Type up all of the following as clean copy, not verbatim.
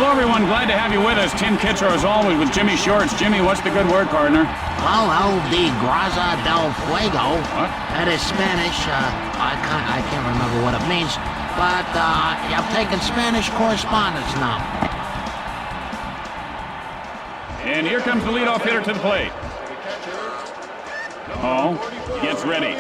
Hello, everyone. Glad to have you with us. Tim Kitzer, as always, with Jimmy Shorts. Jimmy, what's the good word, partner? Well, el de graza del fuego. What? That is Spanish. I can't remember what it means, but I'm taking Spanish correspondence now. And here comes the leadoff hitter to the plate. Oh, gets ready.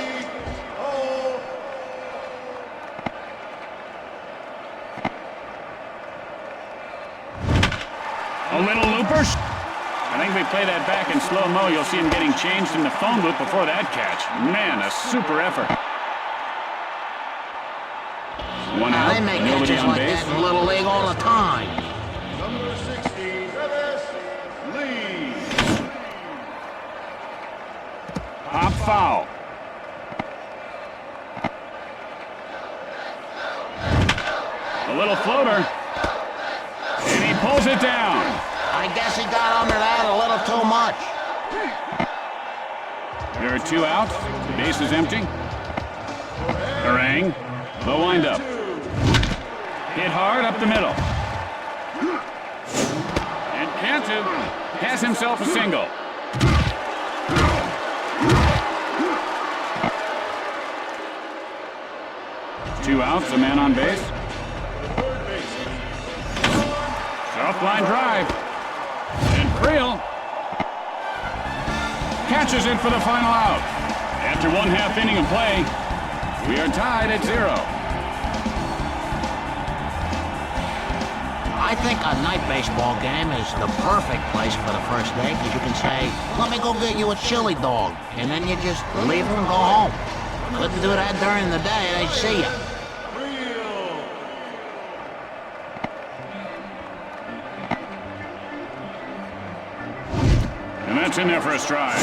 A little looper. I think if we play that back in slow-mo, you'll see him getting changed in the phone booth before that catch. Man, a super effort. One out, They make nobody catches on like base. that in Little League all the time. Number 16, Travis Lee. Pop foul. A little floater. And he pulls it down. I guess he got under that a little too much. There are 2 outs. The base is empty. Harang. The windup. Hit hard up the middle. And Cantu has himself a single. Two outs, a man on base. Soft line drive. And Creel catches it for the final out. After 1/2 inning of play, we are tied at 0. I think a night baseball game is the perfect place for the first day, because you can say, let me go get you a chili dog, and then you just leave and go home. Couldn't do that during the day, they'd see you. And that's in there for a strike.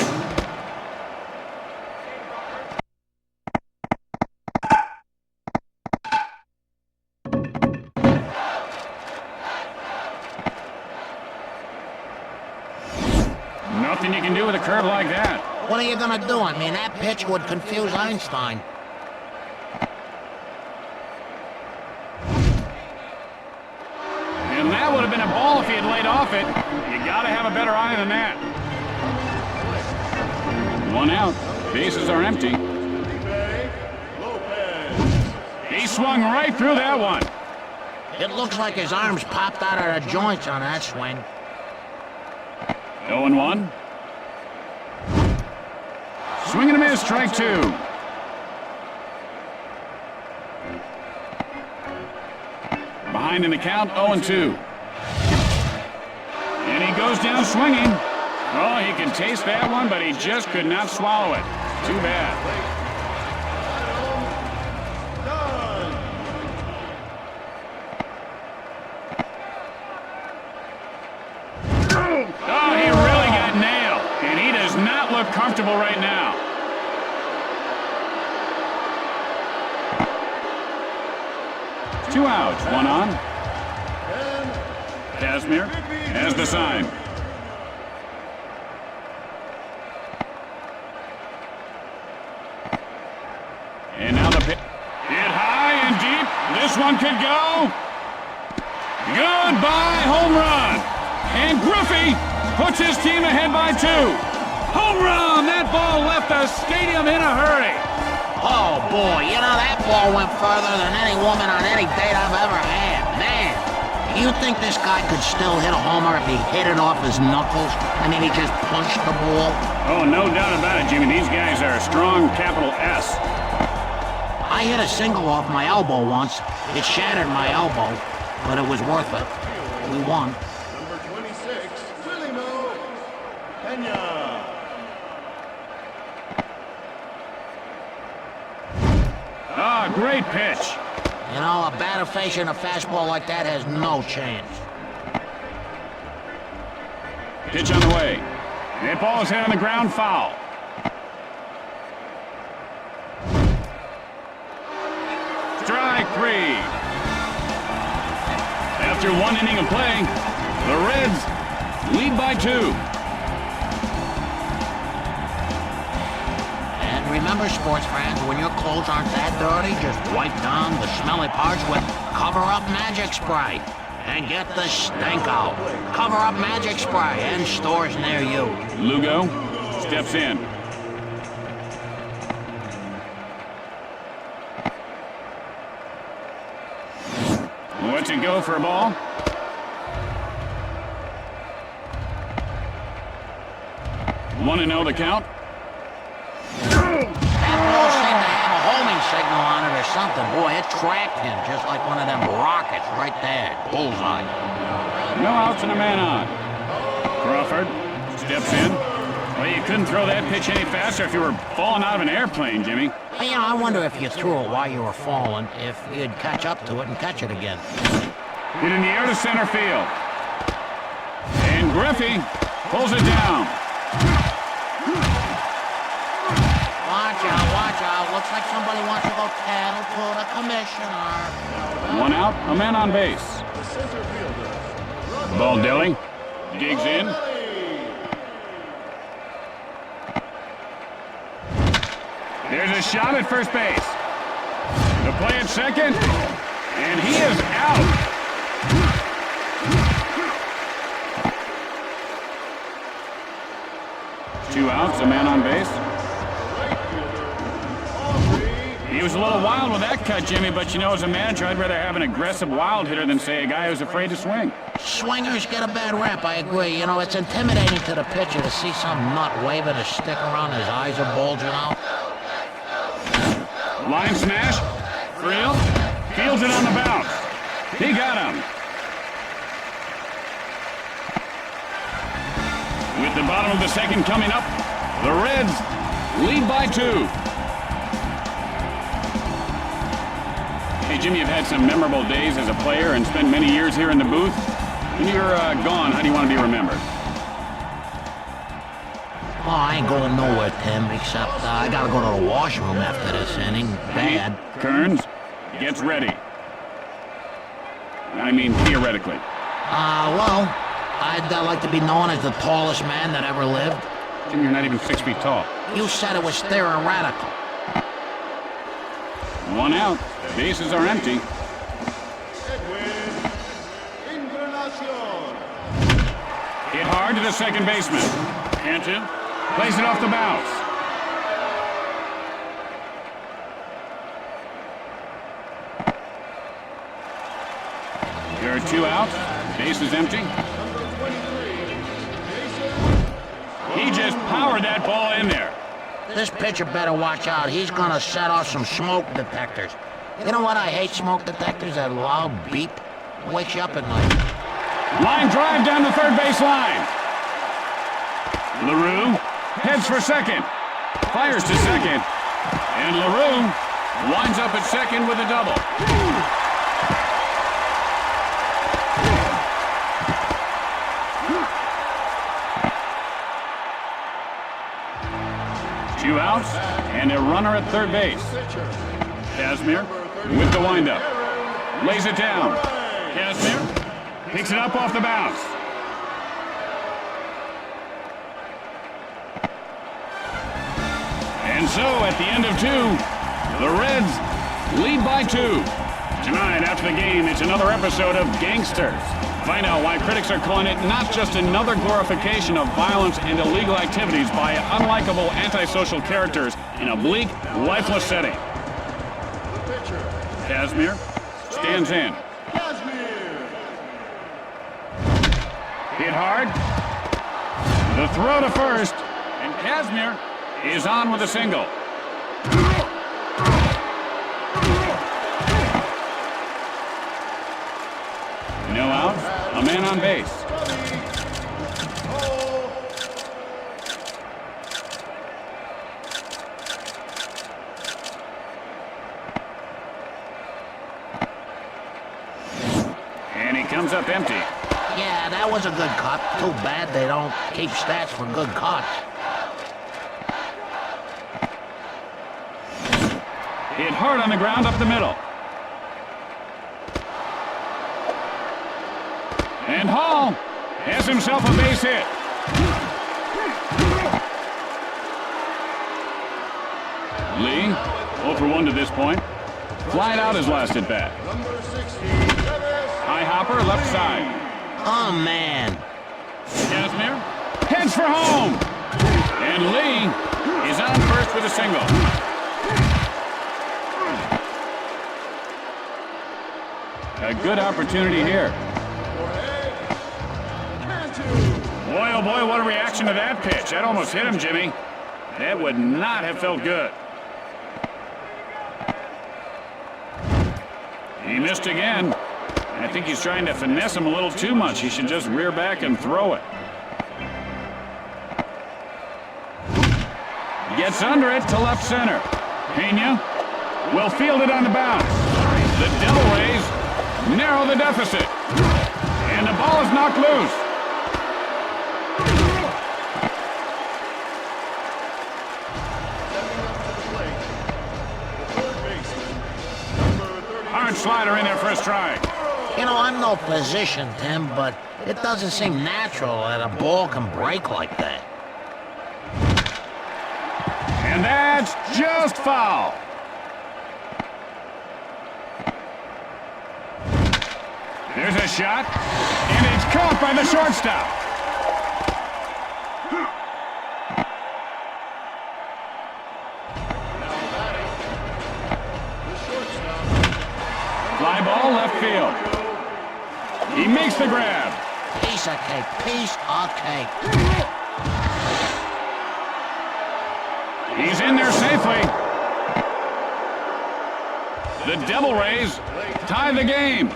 Nothing you can do with a curve like that. What are you gonna do? I mean, that pitch would confuse Einstein. And that would have been a ball if he had laid off it. You gotta have a better eye than that. 1 out. Bases are empty. He swung right through that one. It looks like his arms popped out of the joints on that swing. 0-1. Swing and a miss, strike 2. Behind in the count, 0-2. And he goes down swinging. Oh, he can taste that one, but he just could not swallow it. Too bad. Oh, he really got nailed. And he does not look comfortable right now. Two outs, 1 on. Casimir has the sign. And now the pitch. Hit high and deep. This one could go. Goodbye, home run. And Griffey puts his team ahead by 2. Home run! That ball left the stadium in a hurry. Oh, boy, you know, that ball went further than any woman on any date I've ever had. Man, you think this guy could still hit a homer if he hit it off his knuckles? I mean, he just punched the ball? Oh, no doubt about it, Jimmy. These guys are a strong capital S. I hit a single off my elbow once. It shattered my elbow, but it was worth it. We won. Number 26, Willie Mo Pena. Ah, great pitch. You know, a batter facing a fastball like that has no chance. Pitch on the way. That ball is hit on the ground, foul. Strike 3. After 1 inning of play, the Reds lead by 2. And remember, sports fans, when your clothes aren't that dirty, just wipe down the smelly parts with cover-up magic spray. and get the stink out. Cover up Magic Spray and stores near you. Lugo steps in. What's it go for a ball? Want to know the count? That ball seemed to have a homing signal on it or something. Boy, it tracked him just like one of them rockets right there. Bullseye. No outs and a man on. Crawford steps in. Well, you couldn't throw that pitch any faster if you were falling out of an airplane, Jimmy. Well, you know, I wonder if you threw it while you were falling, if you'd catch up to it and catch it again. Hit in the air to center field. And Griffey pulls it down. Watch out. Looks like somebody wants to go tattle to the commissioner. One out, a man on base. The center fielder. Baldelli digs in. There's a shot at first base. The play at second, and he is out. Two outs, a man on base. He was a little wild with that cut, Jimmy, but you know, as a manager, I'd rather have an aggressive wild hitter than, say, a guy who's afraid to swing. Swingers get a bad rap, I agree. You know, it's intimidating to the pitcher to see some nut waving a stick around, his eyes are bulging out. Line smash. Creel fields it on the bounce. He got him. With the bottom of the second coming up, the Reds lead by 2. Hey, Jimmy, you've had some memorable days as a player and spent many years here in the booth. When you're gone, how do you want to be remembered? Oh, I ain't going nowhere, Tim, except I gotta go to the washroom after this inning. Bad. Kearns gets ready. I mean, theoretically. Well, I'd like to be known as the tallest man that ever lived. Jimmy, you're not even 6 feet tall. You said it was theoretical. One out. Bases are empty. Edwin Encarnacion. Hit hard to the second baseman. Cantu plays it off the bounce. There are 2 outs. Base is empty. Number 23, Jason. He just powered that ball in there. This pitcher better watch out. He's gonna set off some smoke detectors. You know what? I hate smoke detectors. That loud beep wakes you up at night. Line drive down the third base line. LaRue heads for second. Fires to second. And LaRue winds up at second with a double. Two outs and a runner at third base. Casimir with the windup. Lays it down. Casimir picks it up off the bounce. And so, at the end of 2, the Reds lead by 2. Tonight, after the game, it's another episode of Gangsters. Find out why critics are calling it not just another glorification of violence and illegal activities by unlikable antisocial characters in a bleak, lifeless setting. The pitcher. Casimir stands in. Casimir. Hit hard. The throw to first. And Casimir is on with a single. No outs, a man on base. And he comes up empty. Yeah, that was a good cut. Too bad they don't keep stats for good cuts. Hit hard on the ground up the middle. And Hall has himself a base hit. Lee, 0 for 1 to this point. Flying out his last at bat. Number 60, Travis. Fly hopper left side. Oh, man. Casimir heads for home. And Lee is on first with a single. A good opportunity here. Boy, oh boy, what a reaction to that pitch. That almost hit him, Jimmy. That would not have felt good. He missed again. I think he's trying to finesse him a little too much. He should just rear back and throw it. Gets under it to left center. Pena will field it on the bounce. The Devil Rays narrow the deficit. And the ball is knocked loose. Hard slider in there for a strike. You know, I'm no physician, Tim, but it doesn't seem natural that a ball can break like that. And that's just foul. There's a shot, and it's caught by the shortstop. Fly ball left field. He makes the grab. Piece of cake, piece of cake. He's in there safely. The Devil Rays tie the game.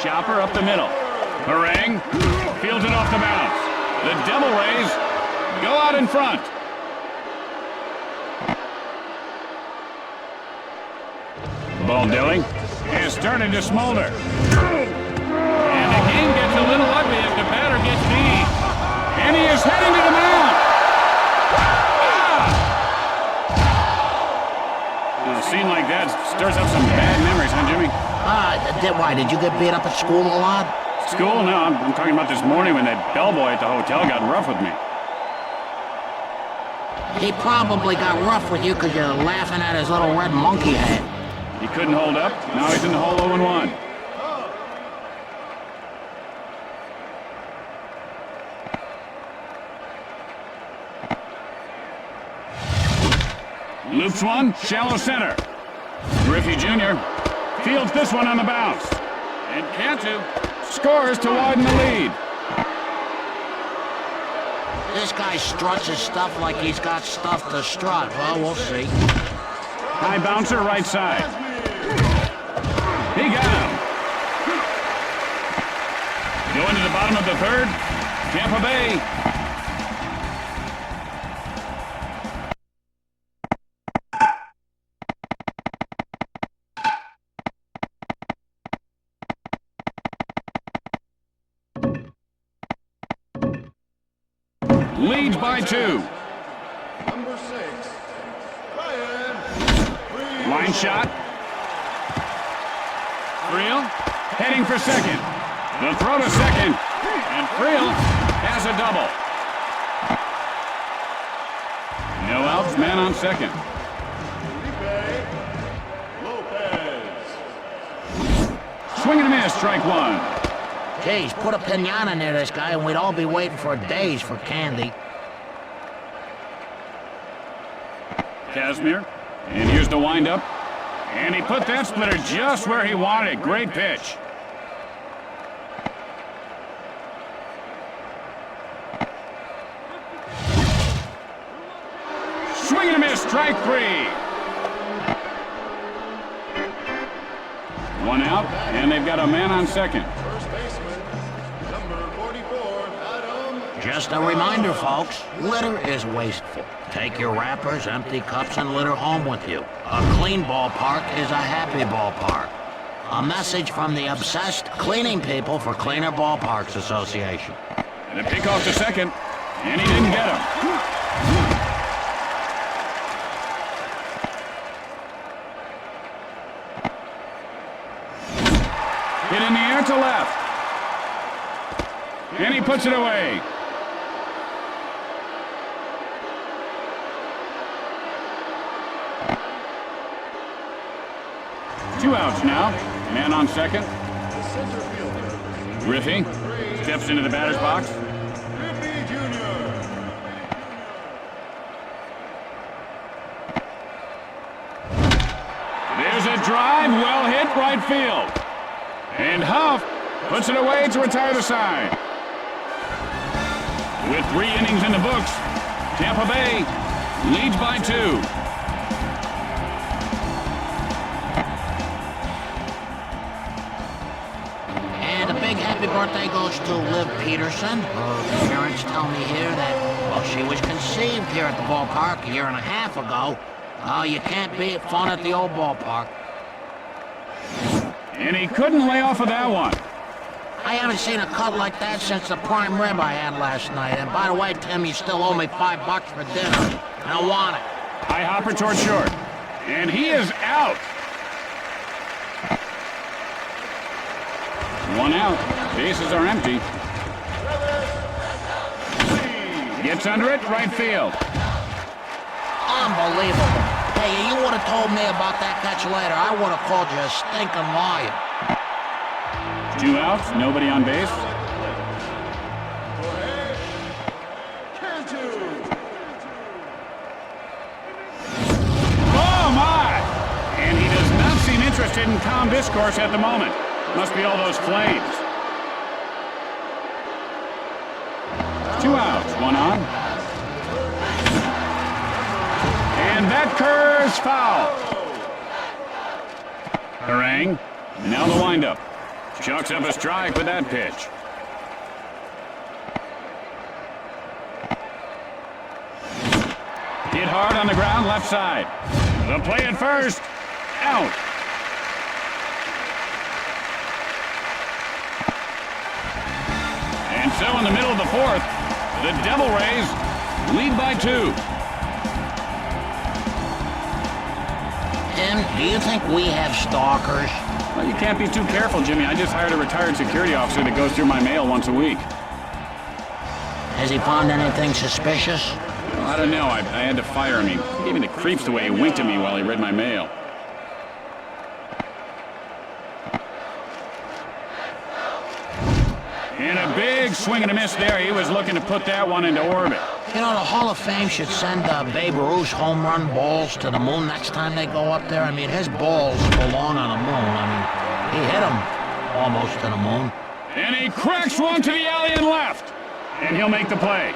Chopper up the middle. Harang fields it off the bounce. The Devil Rays go out in front. Ball dealing has started to smolder. And the game gets a little ugly as the batter gets beat. And he is heading to the mound. A scene like that stirs up some bad memories, huh, Jimmy? Why, did you get beat up at school a lot? School? No, I'm talking about this morning when that bellboy at the hotel got rough with me. He probably got rough with you because you're laughing at his little red monkey head. He couldn't hold up. Now he's in the hole 0-1. Loops one, shallow center. Griffey Jr. fields this one on the bounce. And Cantu scores to widen the lead. This guy struts his stuff like he's got stuff to strut. Well, we'll see. High bouncer right side. He got him. Going to the bottom of the third. Tampa Bay. Leads by 2. Number 6. Ryan. Line shot. Friel heading for second. The throw to second. And Friel has a double. No outs, man on second. Lopez. Swing and a miss, strike one. Geez, put a pinata near this guy and we'd all be waiting for days for candy. Casimir. And here's the windup. And he put that splitter just where he wanted it. Great pitch. Swing and a miss, strike 3. One out, and they've got a man on second. First baseman. Number 44. Adam. Just a reminder, folks, litter is wasteful. Take your wrappers, empty cups, and litter home with you. A clean ballpark is a happy ballpark. A message from the obsessed cleaning people for Cleaner Ballparks Association. And a pick off to second, and he didn't get him. Hit in the air to left. And he puts it away. Two outs now, Man on second. The center fielder, Griffey steps into the batter's box. Griffey Jr. There's a drive, well hit right field. And Huff puts it away to retire the side. With 3 innings in the books, Tampa Bay leads by 2. And a big happy birthday goes to Liv Peterson. Her parents tell me here that, well, she was conceived here at the ballpark a year and a half ago. Oh, you can't beat fun at the old ballpark. And he couldn't lay off of that one. I haven't seen a cut like that since the prime rib I had last night. And by the way, Tim, you still owe me $5 for dinner. I don't want it. High hopper toward short. And he is out. 1 out. Bases are empty. Gets under it, right field. Unbelievable. Hey, you would have told me about that catch later. I would have called you a stinking liar. 2 outs, nobody on base. Oh my! And he does not seem interested in calm discourse at the moment. Must be all those flames. 2 outs, 1 on. And that curves foul. Harang. Now the windup. Chucks up a strike with that pitch. Hit hard on the ground, left side. The play at first. Out. And so in the middle of the 4th, the Devil Rays lead by 2. Tim, do you think we have stalkers? Well, you can't be too careful, Jimmy. I just hired a retired security officer that goes through my mail once a week. Has he found anything suspicious? Well, I don't know. I had to fire him. He gave me the creeps the way he winked at me while he read my mail. And a big swing and a miss there. He was looking to put that one into orbit. You know, the Hall of Fame should send Babe Ruth's home run balls to the moon next time they go up there. I mean, his balls belong on the moon. I mean, he hit them almost to the moon. And he cracks one to the alley and left. And he'll make the play.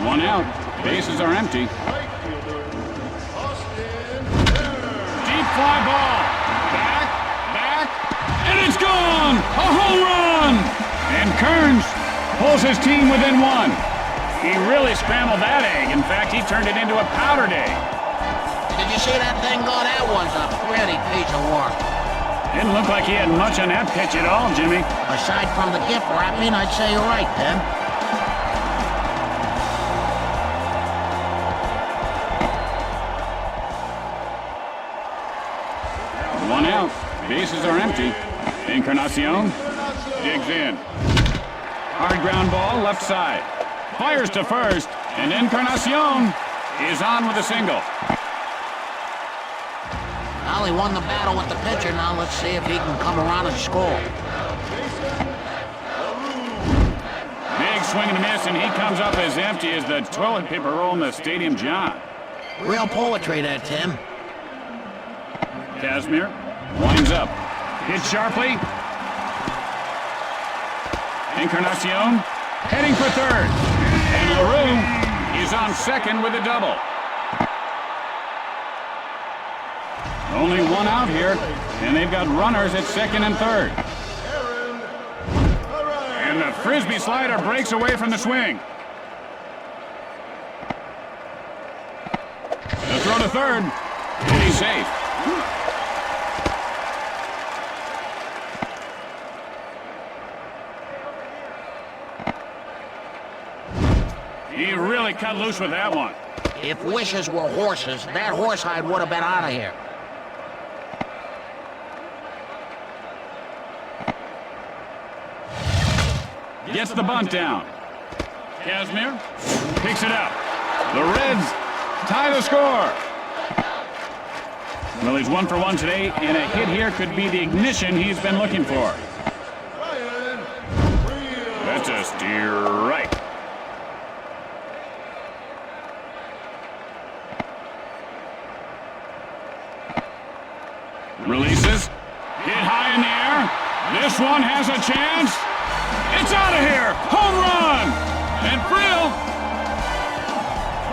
One out. Bases are empty. Right fielder, Austin. Deep fly ball. Back, and it's gone! A home run! And Kearns pulls his team within 1. He really scrambled that egg. In fact, he turned it into a powdered egg. Did you see that thing go? That was a pretty piece of work. Didn't look like he had much on that pitch at all, Jimmy. Aside from the gift wrapping, I'd say you're right, Tim. 1 out. Bases are empty. Encarnacion digs in. Hard ground ball, left side. Fires to first, and Encarnacion is on with a single. Well, he won the battle with the pitcher. Now let's see if he can come around and score. Big swing and a miss, and he comes up as empty as the toilet paper roll in the Stadium John. Real poetry there, Tim. Casimir winds up. Hit sharply. Encarnacion heading for third. And LaRue is on second with a double. Only 1 out here, and they've got runners at second and third. And the Frisbee slider breaks away from the swing. The throw to third, and he's safe. He really cut loose with that one. If wishes were horses, that horsehide would have been out of here. Gets the bunt down. Casimir picks it up. The Reds tie the score. Well, he's 1 for 1 today, and a hit here could be the ignition he's been looking for. That's a steer right. Releases. Hit high in the air. This one has a chance. It's out of here. Home run. And Friel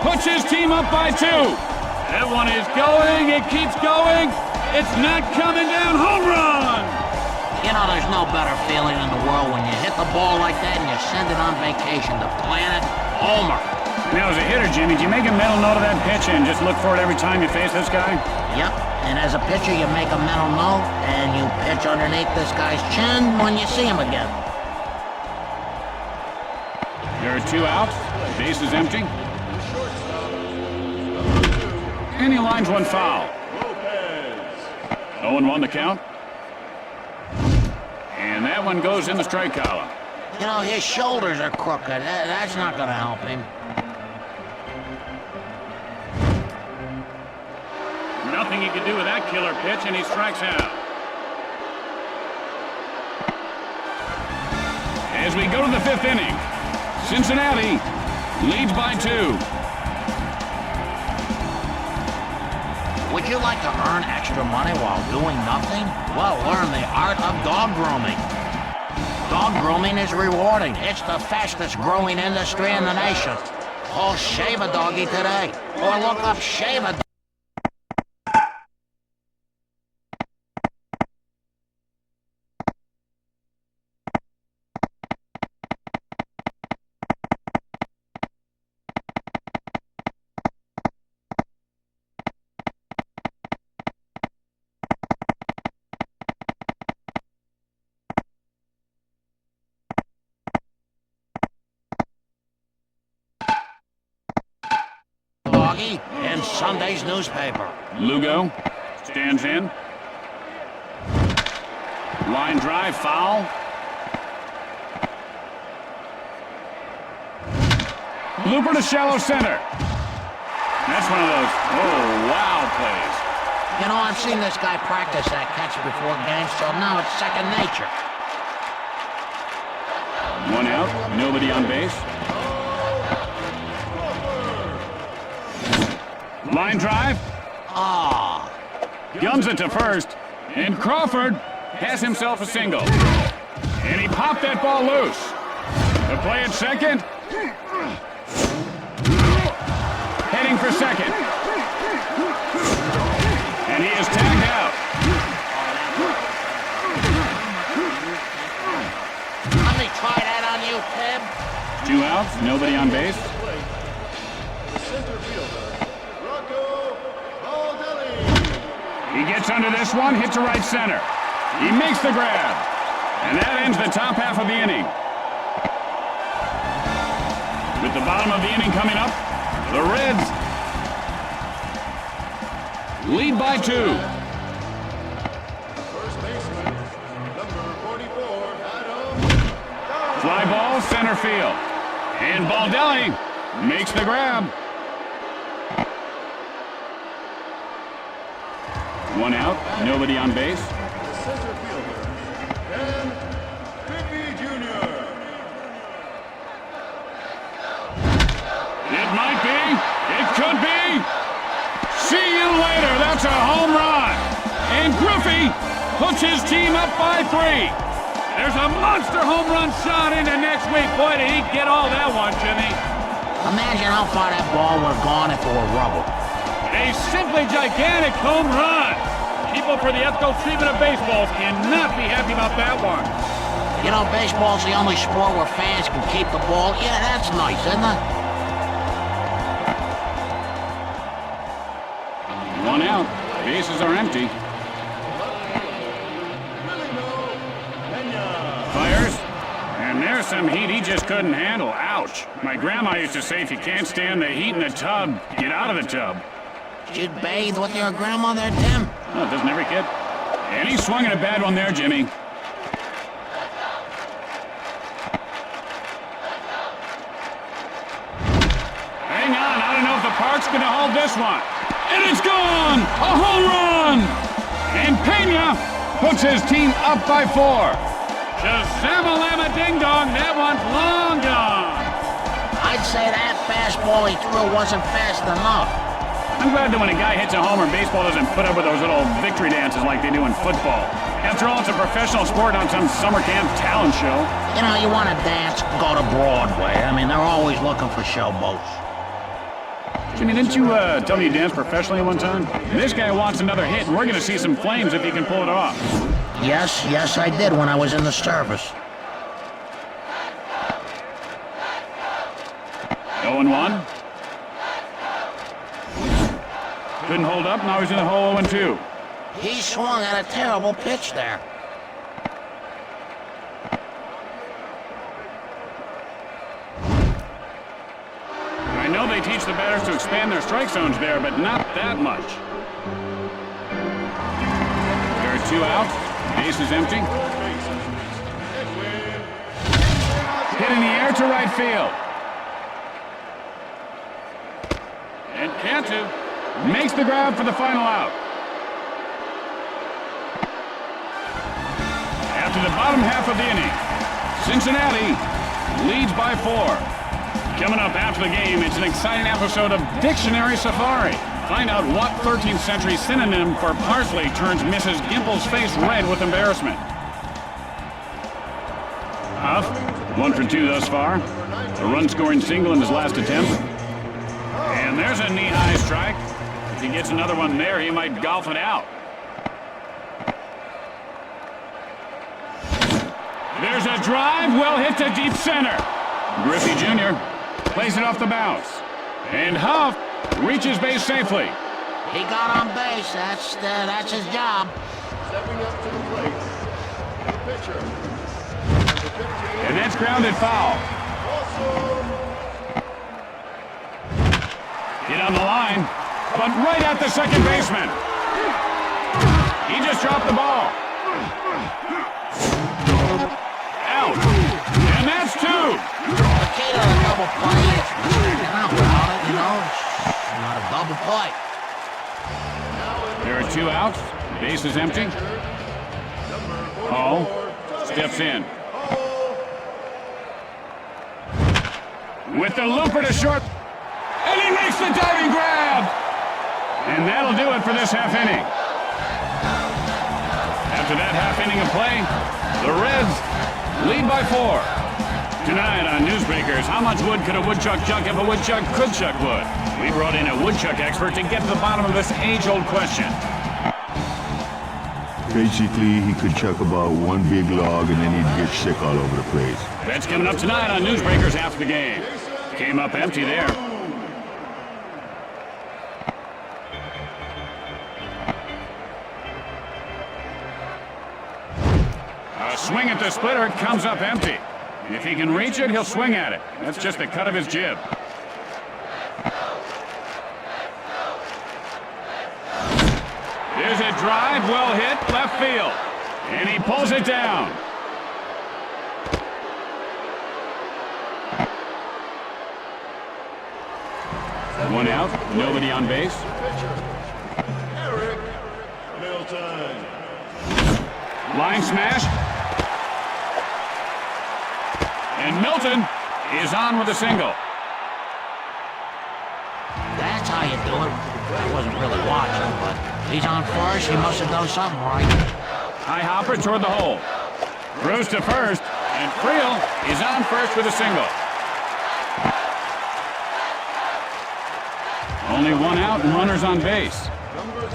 puts his team up by 2. That one is going. It keeps going. It's not coming down. Home run. You know, there's no better feeling in the world when you hit the ball like that and you send it on vacation to Planet Homer. Now, as a hitter, Jimmy, do you make a mental note of that pitch and just look for it every time you face this guy? Yep, and as a pitcher, you make a mental note and you pitch underneath this guy's chin when you see him again. There are 2 outs. Base is empty. And he lines one foul. 0-1 the count. And that one goes in the strike column. You know, his shoulders are crooked. That's not going to help him. Nothing he could do with that killer pitch, and he strikes out. As we go to the 5th inning, Cincinnati leads by 2. Would you like to earn extra money while doing nothing? Well, learn the art of dog grooming. Dog grooming is rewarding. It's the fastest growing industry in the nation. Call Shave a Doggy today, or look up Shave a Doggy. In Sunday's newspaper. Lugo stands in. Line drive, foul. Looper to shallow center. That's one of those, oh, wow plays. You know, I've seen this guy practice that catch before games, so now it's second nature. 1 out, nobody on base. Line drive. Ah. Guns it to first. And Crawford has himself a single. And he popped that ball loose. The play at second. Heading for second. And he is tagged out. Let me try that on you, Tim. 2 outs, nobody on base. He gets under this one, hits to right center. He makes the grab. And that ends the top half of the inning. With the bottom of the inning coming up, the Reds lead by 2. First baseman, number 44, Adam. Fly ball, center field. And Baldelli makes the grab. 1 out, nobody on base. The center fielder, Dan Griffey Jr. It might be. It could be. See you later. That's a home run. And Griffey puts his team up by 3. There's a monster home run shot into next week. Boy, did he get all that one, Jimmy. Imagine how far that ball would have gone if it were rubber. A simply gigantic home run. People for the ethical treatment of baseballs cannot be happy about that one. You know, baseball's the only sport where fans can keep the ball. Yeah, that's nice, isn't it? 1 out. Bases are empty. Fires. And there's some heat he just couldn't handle. Ouch. My grandma used to say if you can't stand the heat in the tub, get out of the tub. Did you bathe with your grandmother, Tim? Oh, doesn't every kid? And he swung at a bad one there, Jimmy. Hang on, I don't know if Park's going to hold this one. And it's gone! A home run! And Pena puts his team up by 4. Shazam-a-lama ding-dong, that one's long gone. I'd say that fastball he threw wasn't fast enough. I'm glad that when a guy hits a homer, baseball doesn't put up with those little victory dances like they do in football. After all, it's a professional sport, not some summer camp talent show. You know, you want to dance, go to Broadway. I mean, they're always looking for showboats. Jimmy, didn't you tell me you danced professionally one time? This guy wants another hit, and we're going to see some flames if he can pull it off. Yes, I did when I was in the service. 0-1. Couldn't hold up, now he's in the hole 0-2. He swung at a terrible pitch there. I know they teach the batters to expand their strike zones there, but not that much. There are 2 out. Base is empty. Hit in the air to right field. And Cantu makes the grab for the final out. After the bottom half of the inning, Cincinnati leads by 4. Coming up after the game, it's an exciting episode of Dictionary Safari. Find out what 13th century synonym for parsley turns Mrs. Gimple's face red with embarrassment. Huff, 1 for 2 thus far. A run-scoring single in his last attempt. And there's a knee-high strike. If he gets another one there, he might golf it out. There's a drive, well hit to deep center. Griffey Jr. plays it off the bounce. And Huff reaches base safely. He got on base. That's his job. Stepping up to the plate, the pitcher. And that's grounded foul. Hit on the line, but right at the second baseman. He just dropped the ball. Out. And that's 2. The key to a double play is checking out about it, you know. It's not a double play. There are 2 outs. Base is empty. Hall steps in. With the looper to short. And he makes the diving grab! And that'll do it for this half inning. After that half inning of play, the Reds lead by 4. Tonight on Newsbreakers, how much wood could a woodchuck chuck if a woodchuck could chuck wood? We brought in a woodchuck expert to get to the bottom of this age-old question. Basically, he could chuck about one big log and then he'd get sick all over the place. That's coming up tonight on Newsbreakers after the game. Came up empty there. A swing at the splitter comes up empty. If he can reach it, he'll swing at it. That's just the cut of his jib. There's a drive, well hit, left field. And he pulls it down. One out, nobody on base. Eric Milton. Line smash. And Milton is on with a single. That's how you do it. I wasn't really watching, but he's on first. He must have done something right. High hopper toward the hole. Throws to first, and Creel is on first with a single. Only 1 out and runners on base. Number 2,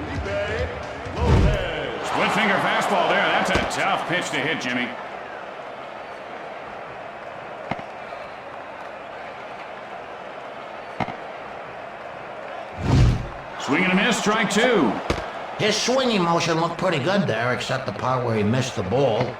Felipe Lopez. Split finger fastball there. That's a tough pitch to hit, Jimmy. Swing and a miss, strike 2. His swinging motion looked pretty good there, except the part where he missed the ball.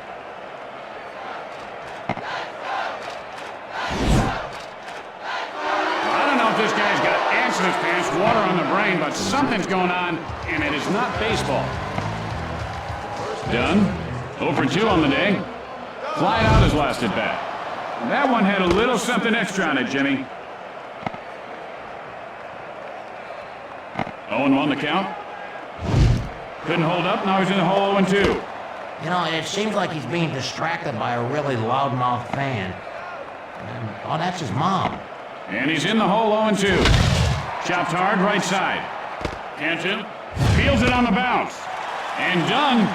This guy's got ants in his pants, water on the brain, but something's going on, and it is not baseball. Done. 0 for 2 on the day. Flying out his last at bat. That one had a little something extra on it, Jimmy. 0-1 the count. Couldn't hold up, now he's in the hole 0-2. You know, it seems like he's being distracted by a really loudmouth fan. Oh, that's his mom. And he's in the hole 0-2. Chopped hard, right side. Cantu fields it on the bounce. And done.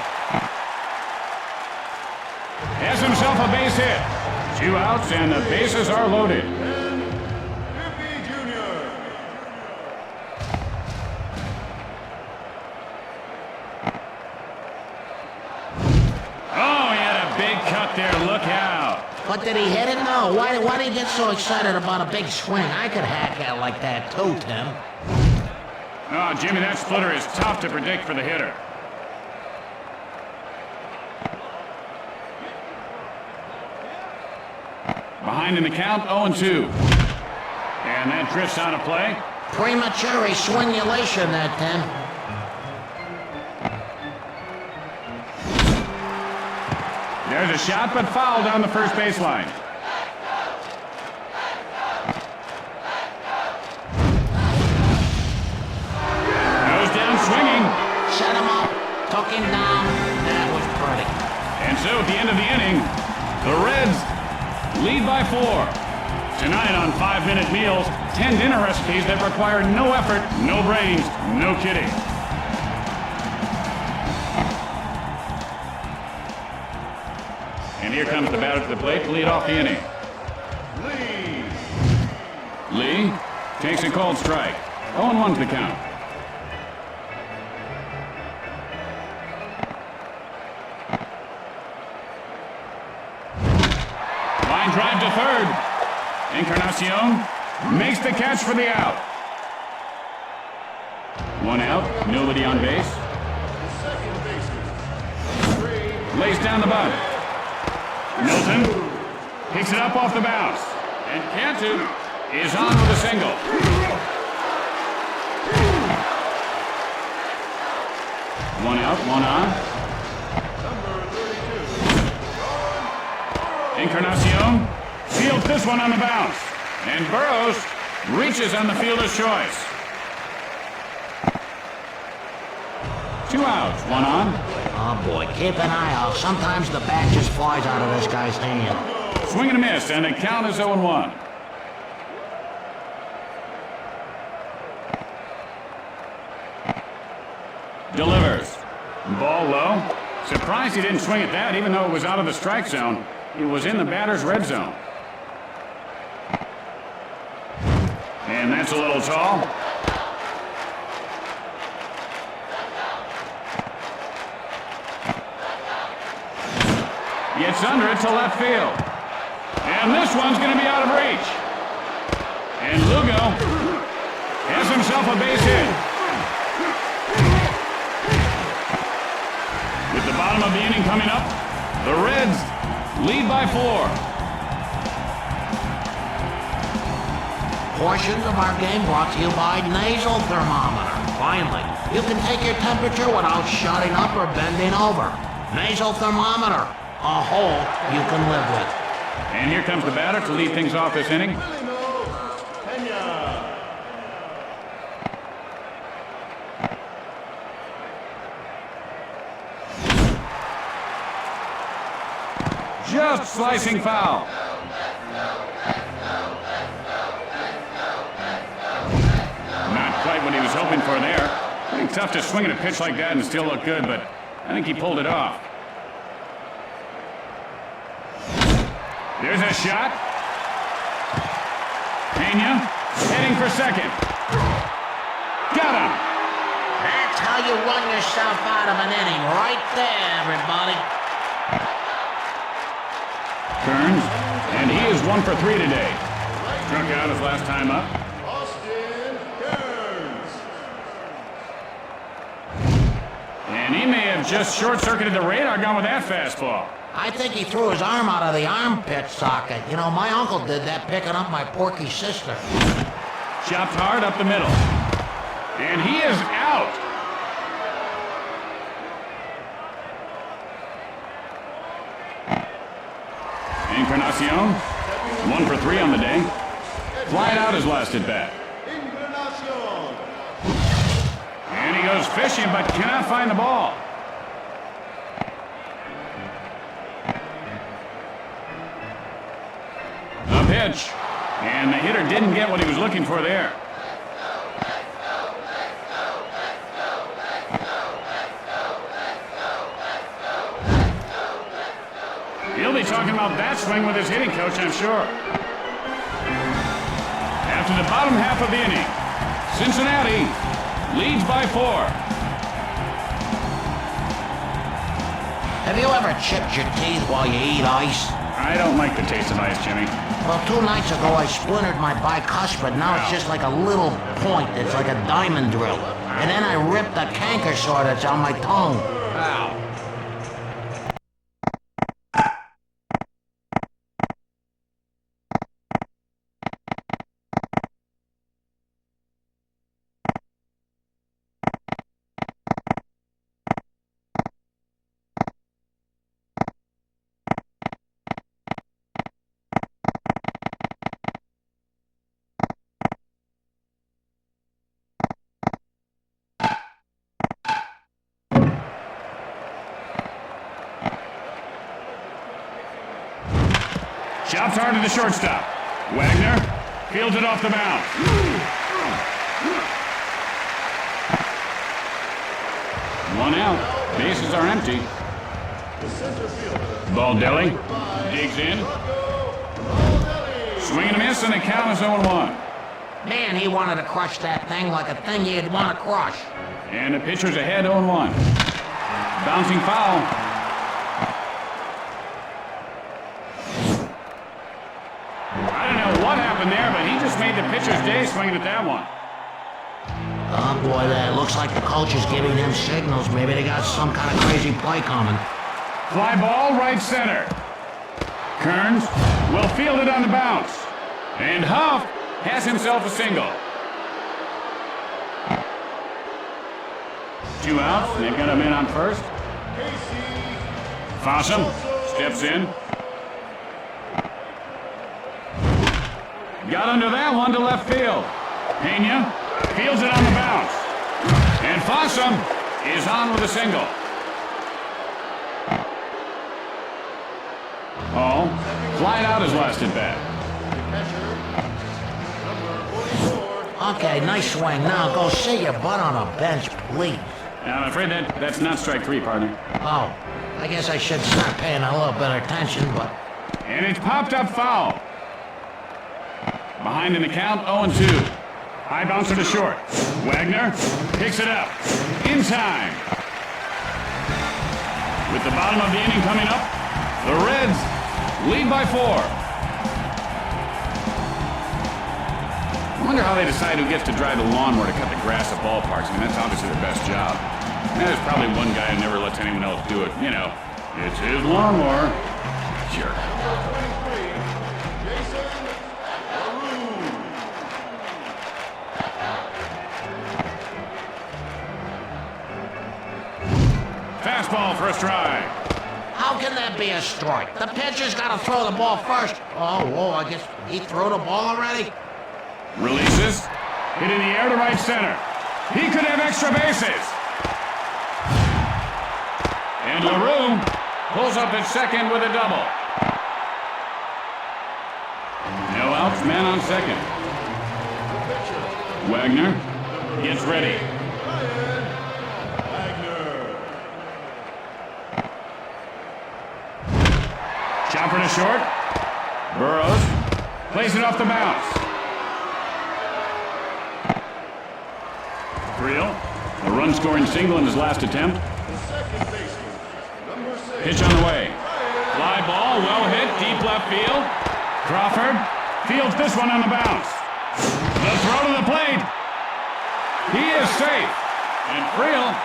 Has himself a base hit. 2 outs and the bases are loaded. Oh, he had a big cut there. Look out. But did he hit it? No. Why did he get so excited about a big swing? I could hack out like that too, Tim. Oh, Jimmy, that splitter is tough to predict for the hitter. Behind in the count, 0-2. And that drifts out of play. Premature swingulation there, Tim. There's a shot, but foul down the first baseline. Goes down swinging. Set him up. Took him down. That was pretty. And so at the end of the inning, the Reds lead by 4. Tonight on 5-Minute Meals, 10 dinner recipes that require no effort, no brains, no kidding. And here comes the batter to the plate to lead off the inning. Lee takes a called strike. 0-1 to the count. Line drive to third. Encarnacion makes the catch for the out. 1 out, nobody on base. Lays down the bunt. Milton picks it up off the bounce. And Cantu is on with a single. One out, one on. Encarnacion fields this one on the bounce. And Burrows reaches on the fielder's choice. 2 outs, 1 on. Oh boy, keep an eye out. Sometimes the bat just flies out of this guy's hand. Swing and a miss, and the count is 0-1. Delivers. Ball low. Surprised he didn't swing at that, even though it was out of the strike zone. It was in the batter's red zone. And that's a little tall. Gets under it to left field. And this one's going to be out of reach. And Lugo has himself a base hit. With the bottom of the inning coming up, the Reds lead by 4. Portions of our game brought to you by Nasal Thermometer. Finally, you can take your temperature without shutting up or bending over. Nasal Thermometer. A hole you can live with. And here comes the batter to lead things off this inning. Just slicing foul. Not quite what he was hoping for there. Pretty tough to swing at a pitch like that and still look good, but I think he pulled it off. There's a shot. Pena heading for second. Got him. That's how you run yourself out of an inning. Right there, everybody. Turns, and he is 1 for 3 today. Struck out his last time up. And he may have just short-circuited the radar gun with that fastball. I think he threw his arm out of the armpit socket. You know, my uncle did that picking up my porky sister. Chopped hard up the middle. And he is out. Encarnacion, 1 for 3 on the day. Flying out his last at bat. And he goes fishing, but cannot find the ball. A pitch. And the hitter didn't get what he was looking for there. He'll be talking about that swing with his hitting coach, I'm sure. After the bottom half of the inning, Cincinnati leads by 4. Have you ever chipped your teeth while you eat ice? I don't like the taste of ice, Jimmy. Well, 2 nights ago I splintered my bicuspid. Now it's just like a little point. It's like a diamond drill. And then I ripped the canker sore that's on my tongue. Ow. Chops hard to the shortstop. Wagner fields it off the mound. One out. Bases are empty. Baldelli digs in. Swing and a miss, and the count is 0-1. Man, he wanted to crush that thing like a thing you'd want to crush. And the pitcher's ahead 0-1. Bouncing foul. I don't know what happened there, but he just made the pitcher's day swinging at that one. Oh boy, that looks like the coach is giving him signals. Maybe they got some kind of crazy play coming. Fly ball right center. Kearns will field it on the bounce. And Huff has himself a single. 2 outs, and they've got a man on first. Fossum steps in. Got under that one to left field. Pena fields it on the bounce. And Fossum is on with a single. Oh, flying out his last at bat. Okay, nice swing. Now go sit your butt on a bench, please. I'm afraid that's not strike 3, partner. Oh, I guess I should start paying a little better attention, but... And it's popped up foul. Behind in the count, 0-2. High bouncer to short. Wagner picks it up. In time. With the bottom of the inning coming up, the Reds lead by 4. I wonder how they decide who gets to drive the lawnmower to cut the grass at ballparks. I mean, that's obviously their best job. And there's probably one guy who never lets anyone else do it. You know, it's his lawnmower. Jerk. Fastball for a strike. How can that be a strike? The pitcher's got to throw the ball first. Oh, whoa, I guess he threw the ball already? Releases. Hit in the air to right center. He could have extra bases. And LaRue pulls up at second with a double. No outs, man on second. Wagner gets ready. Chopper to short. Burrows plays it off the bounce. Creel, a run-scoring single in his last attempt. Pitch on the way. Fly ball, well hit, deep left field. Crawford fields this one on the bounce. The throw to the plate. He is safe. And Creel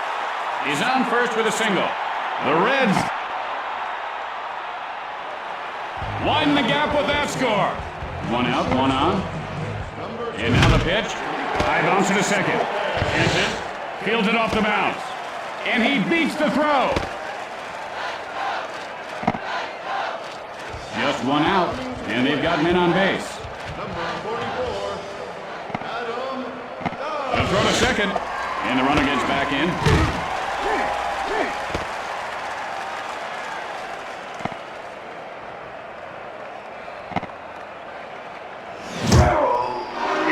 is on first with a single. The Reds widen the gap with that score. 1 out, 1 on. And now the pitch. High bouncer to second. Hits it. Fields it off the bounce. And he beats the throw. Just 1 out. And they've got men on base. A throw to second. And the runner gets back in.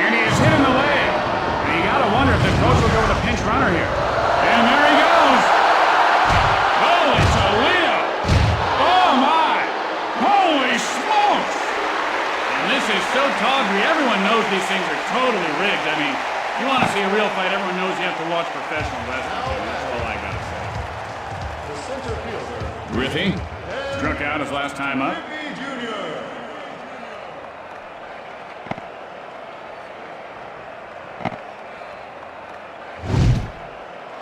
And he is hit in the leg. And you gotta wonder if the coach will go with a pinch runner here. And there he goes. Holy Toledo! Oh my! Holy smokes! And this is so tawdry. Everyone knows these things are totally rigged. I mean, you want to see a real fight, everyone knows you have to watch professional wrestling. That's all I gotta say. The center fielder. Griffey struck out his last time up. Griffey Jr.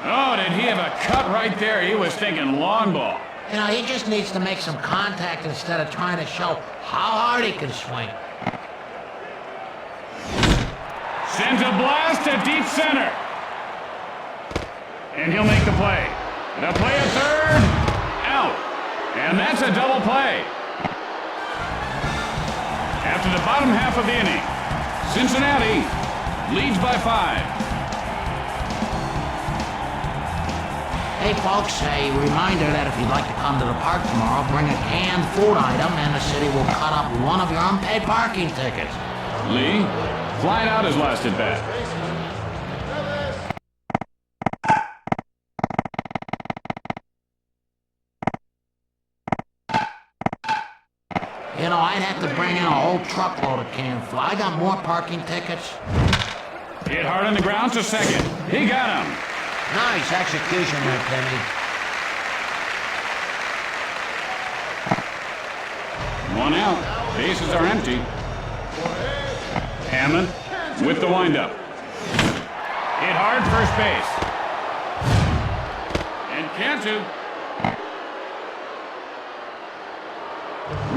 Oh, did he have a cut right there? He was thinking long ball. You know, he just needs to make some contact instead of trying to show how hard he can swing. Sends a blast to deep center. And he'll make the play. The play at third. Out. And that's a double play. After the bottom half of the inning, Cincinnati leads by 5. Hey folks, a reminder that if you'd like to come to the park tomorrow, bring a canned food item and the city will cut up one of your unpaid parking tickets. Lee, flying out his last at bat. You know, I'd have to bring in a whole truckload of canned food. I got more parking tickets. Hit hard on the ground to second. He got him. Nice execution there, Timmy. One out. Bases are empty. Hammond with the windup. Hit hard first base. And Cantu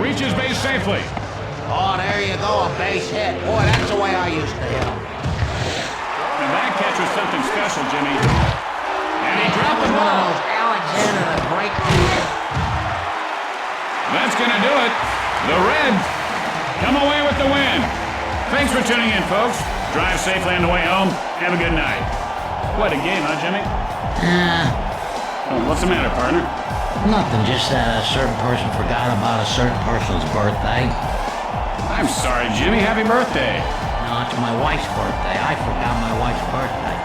reaches base safely. Oh, there you go, a base hit. Boy, that's the way I used to hit him. And that catch was something special, Jimmy. And he dropped the One of ball. those Alexander the Great moves. That's gonna do it. The Reds come away with the win. Thanks for tuning in, folks. Drive safely on the way home. Have a good night. What a game, huh, Jimmy? Oh, what's the matter, partner? Nothing, just that a certain person forgot about a certain person's birthday. I'm sorry, Jimmy. Happy birthday. No, it's my wife's birthday. I forgot my wife's birthday.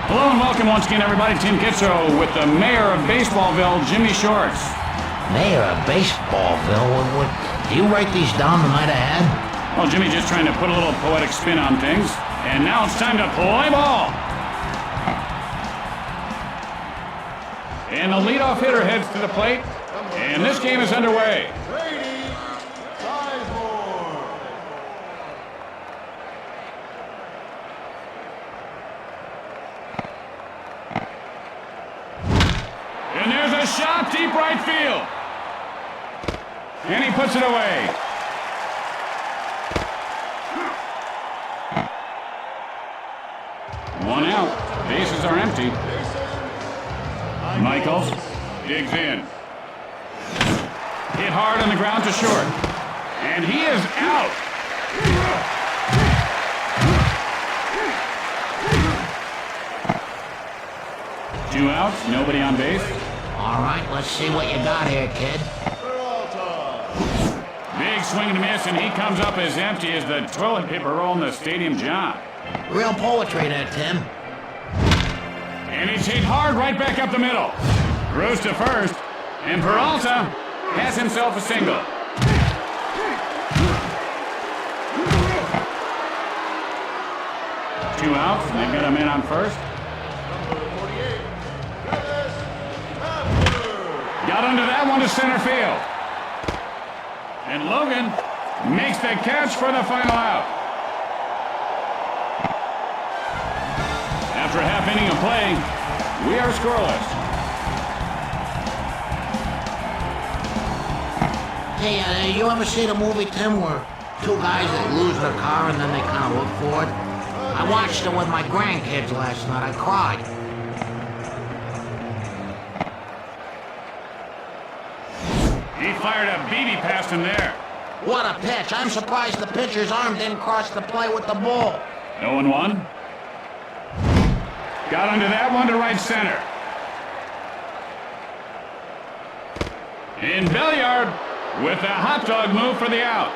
Hello and welcome once again, everybody. Tim Kitso with the mayor of Baseballville, Jimmy Shorts. Mayor of Baseballville? What, do you write these down the night ahead? Well, Jimmy just trying to put a little poetic spin on things. And now it's time to play ball. And the leadoff hitter heads to the plate. And this game is underway. And there's a shot deep right field. And he puts it away. One out. Bases are empty. Michaels digs in. Hit hard on the ground to short. And he is out. Two outs, nobody on base. All right, let's see what you got here, kid. Big swing and a miss, and he comes up as empty as the toilet paper roll in the stadium job. Real poetry there, Tim. And he's hit hard right back up the middle. Throws to first, and Peralta has himself a single. Two outs, and they've got a man on first. Got under that one to center field. And Logan makes the catch for the final out. After a half inning of play, we are scoreless. Hey, you ever see the movie, Tim, where two guys that lose their car and then they kind of look for it? I watched it with my grandkids last night. I cried. He fired a BB past him there. What a pitch. I'm surprised the pitcher's arm didn't cross the plate with the ball. 0-1. Got under that one to right center. In Belliard with a hot dog move for the out.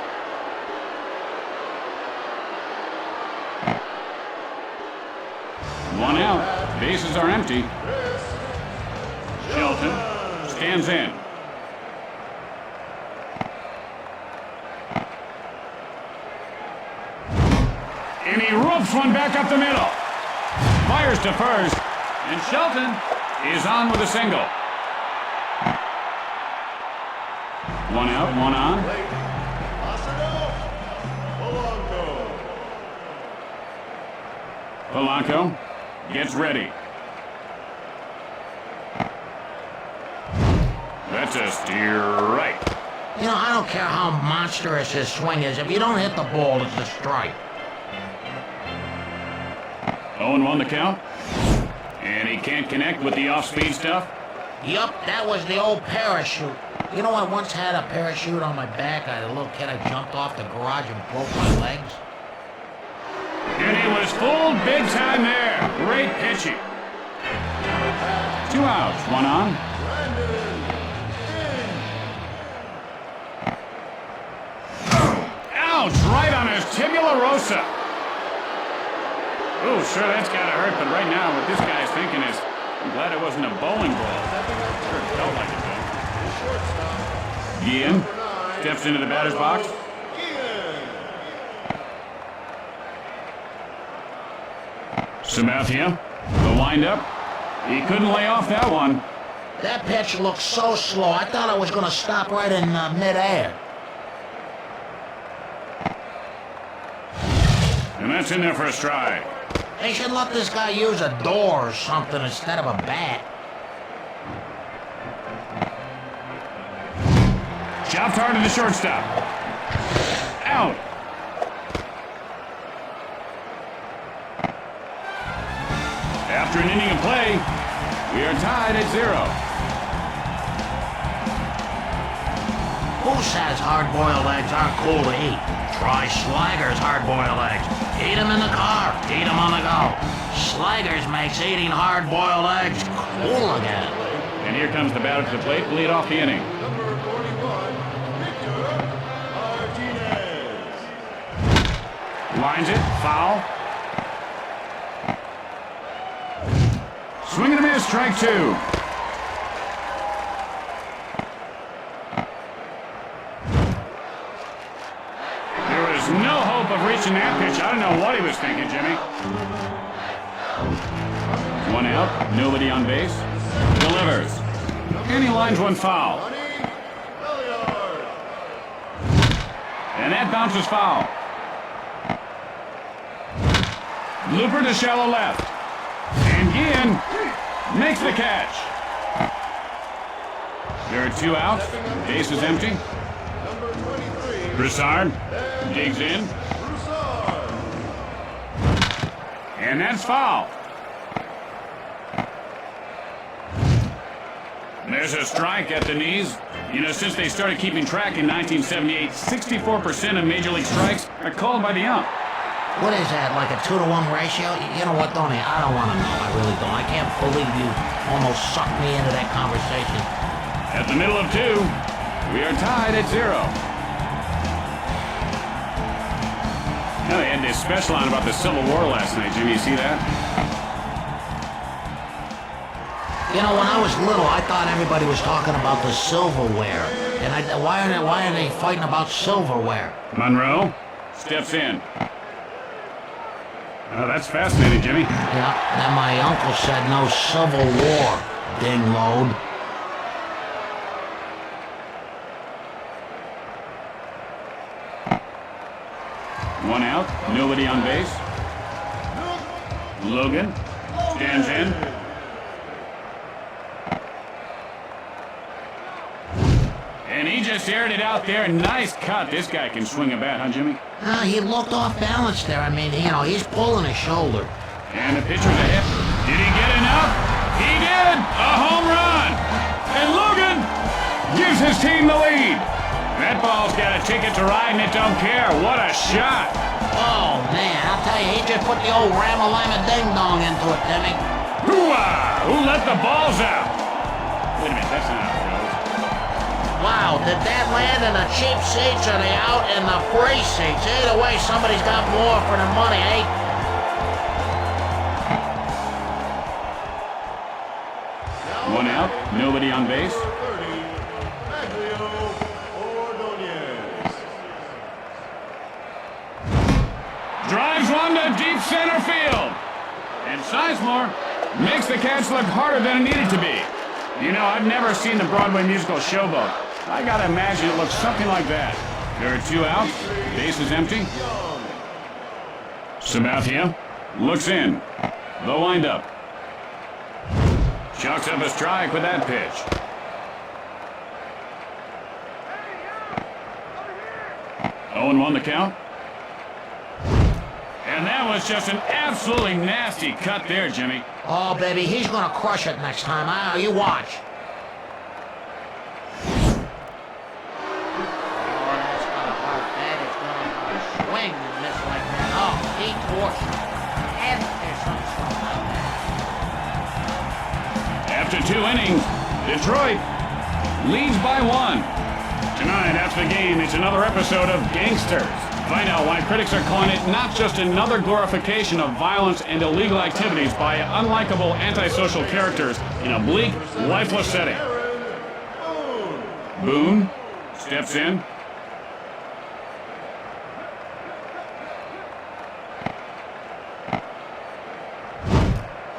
One out. Bases are empty. Shelton stands in. And he ropes one back up the middle. Fires to first. And Shelton is on with a single. One out, one on. Polanco gets ready. That's a steer right. You know, I don't care how monstrous his swing is. If you don't hit the ball, it's a strike. 0-1 the count. And he can't connect with the off-speed stuff. Yup, that was the old parachute. You know, I once had a parachute on my back. I had a little kid. I jumped off the garage and broke my legs. And he was fooled big time there. Great pitching. Two outs, one on. Ouch, right on his tibia rosa. Oh, sure, that's gotta hurt, but right now what this guy's thinking is, I'm glad it wasn't a bowling ball. Sure it felt like it, though. Guillen steps into the batter's box. Sabathia, the windup. He couldn't lay off that one. That pitch looked so slow, I thought I was going to stop right in midair. And that's in there for a strike. They should let this guy use a door or something instead of a bat. Chopped hard to the shortstop. Out. After an inning of play, we are tied at 0. Who says hard-boiled eggs aren't cool to eat? Try Slager's hard-boiled eggs. Eat them in the car. Eat them on the go. Slager's makes eating hard-boiled eggs cool again. And here comes the batter to the plate to lead off the inning. Number 41, Victor Martinez. Lines it, foul. Swing and a miss, strike two. There was no hope of reaching that pitch. I don't know what he was thinking, Jimmy. One out, nobody on base. Delivers. And he lines one foul. And that bounces foul. Looper to shallow left. And Guillen makes the catch. There are two outs. Base is empty. Broussard digs in. And that's foul. There's a strike at the knees. You know, since they started keeping track in 1978, 64% of Major League strikes are called by the ump. What is that, like a 2-to-1 ratio? You know what, Tony? I don't want to know. I really don't. I can't believe you almost sucked me into that conversation. At the middle of two, we are tied at 0. Now they had this special on about the Civil War last night, Jimmy. You see that? You know, when I was little, I thought everybody was talking about the silverware. And why are they fighting about silverware? Monroe steps in. Oh, that's fascinating, Jimmy. Yeah, then my uncle said no Civil War, ding load. One out, nobody on base. Logan stands in. And he just aired it out there. Nice cut. This guy can swing a bat, huh, Jimmy? He looked off balance there. I mean, you know, he's pulling his shoulder. And the pitcher's ahead. Did he get enough? He did! A home run! And Logan gives his team the lead. That ball's got a ticket to ride and it don't care. What a shot! Oh, man, I'll tell you, he just put the old Ramalama ding-dong into it, Timmy. Hoo-ah! Who let the balls out? Wait a minute, that's not how it goes. Wow, did that land in the cheap seats or the out in the free seats? Either way, somebody's got more for their money, eh? One out, nobody on base. Drives one to deep center field. And Sizemore makes the catch look harder than it needed to be. You know, I've never seen the Broadway musical Showboat. I gotta imagine it looks something like that. There are two outs. Base is empty. Sabathia looks in. The windup. Chucks up a strike with that pitch. Oh, and 1 the count. And that was just an absolutely nasty cut there, Jimmy. Oh, baby, he's gonna crush it next time. You watch. Oh, that's gonna hurt. That is gonna swing and miss like that. Oh, he torched it. And there's something like that. After 2 innings, Detroit leads by 1. Tonight, after the game, it's another episode of Gangsters. Find out why critics are calling it not just another glorification of violence and illegal activities by unlikable antisocial characters in a bleak, lifeless setting. Boone steps in.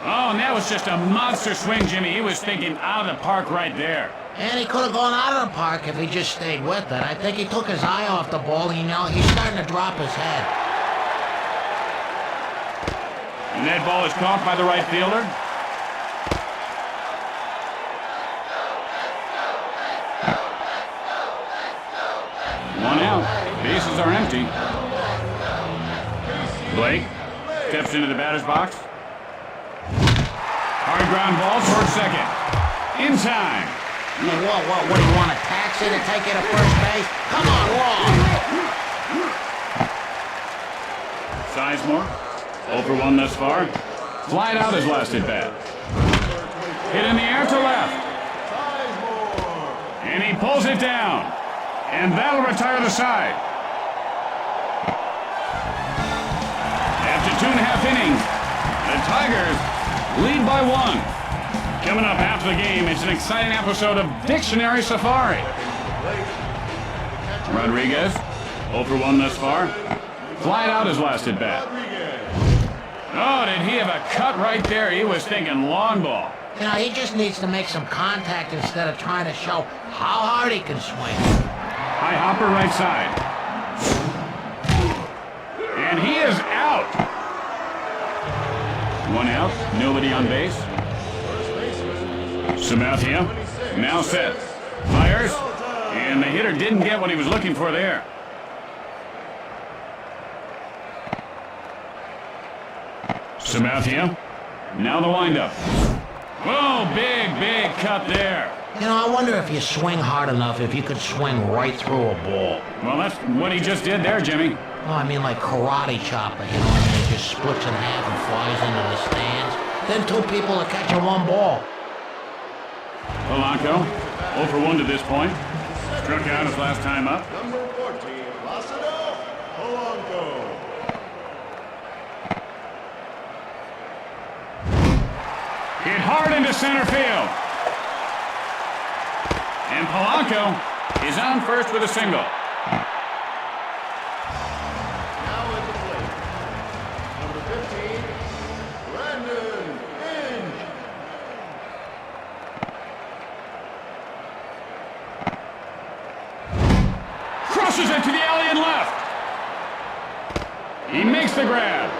Oh, and that was just a monster swing, Jimmy. He was thinking out of the park right there. And he could have gone out of the park if he just stayed with it. I think he took his eye off the ball, and, you know, he's starting to drop his head. And that ball is caught by the right fielder. One out. Bases are empty. Blake steps into the batter's box. Hard ground ball towards second. In time. I mean, what do you want, a taxi to take you to first base? Come on, Long! Sizemore, 0 for 1 thus far. Flied out his last at bat. Hit in the air to left. And he pulls it down. And that'll retire the side. After 2.5 innings, the Tigers lead by 1. Coming up after the game, it's an exciting episode of Dictionary Safari. Rodriguez, 0 for 1 thus far. Flied out his last at bat. Oh, did he have a cut right there? He was thinking long ball. You know, he just needs to make some contact instead of trying to show how hard he can swing. High hopper right side. And he is out. 1 out, nobody on base. Sabathia, now set. Fires, and the hitter didn't get what he was looking for there. Sabathia, now the windup. Whoa, big cut there. You know, I wonder if you swing hard enough, if you could swing right through a ball. Well, that's what he just did there, Jimmy. Oh, I mean like karate chopper, you know what I mean? It just splits in half and flies into the stands. Then 2 people are catching 1 ball. Polanco, 0 for 1 to this point. Struck out his last time up. Number 14, Placido Polanco. Hit hard into center field. And Polanco is on first with a single. Now at the plate, number 15, Brandon Inge. Crushes it to the alley and left. He makes the grab.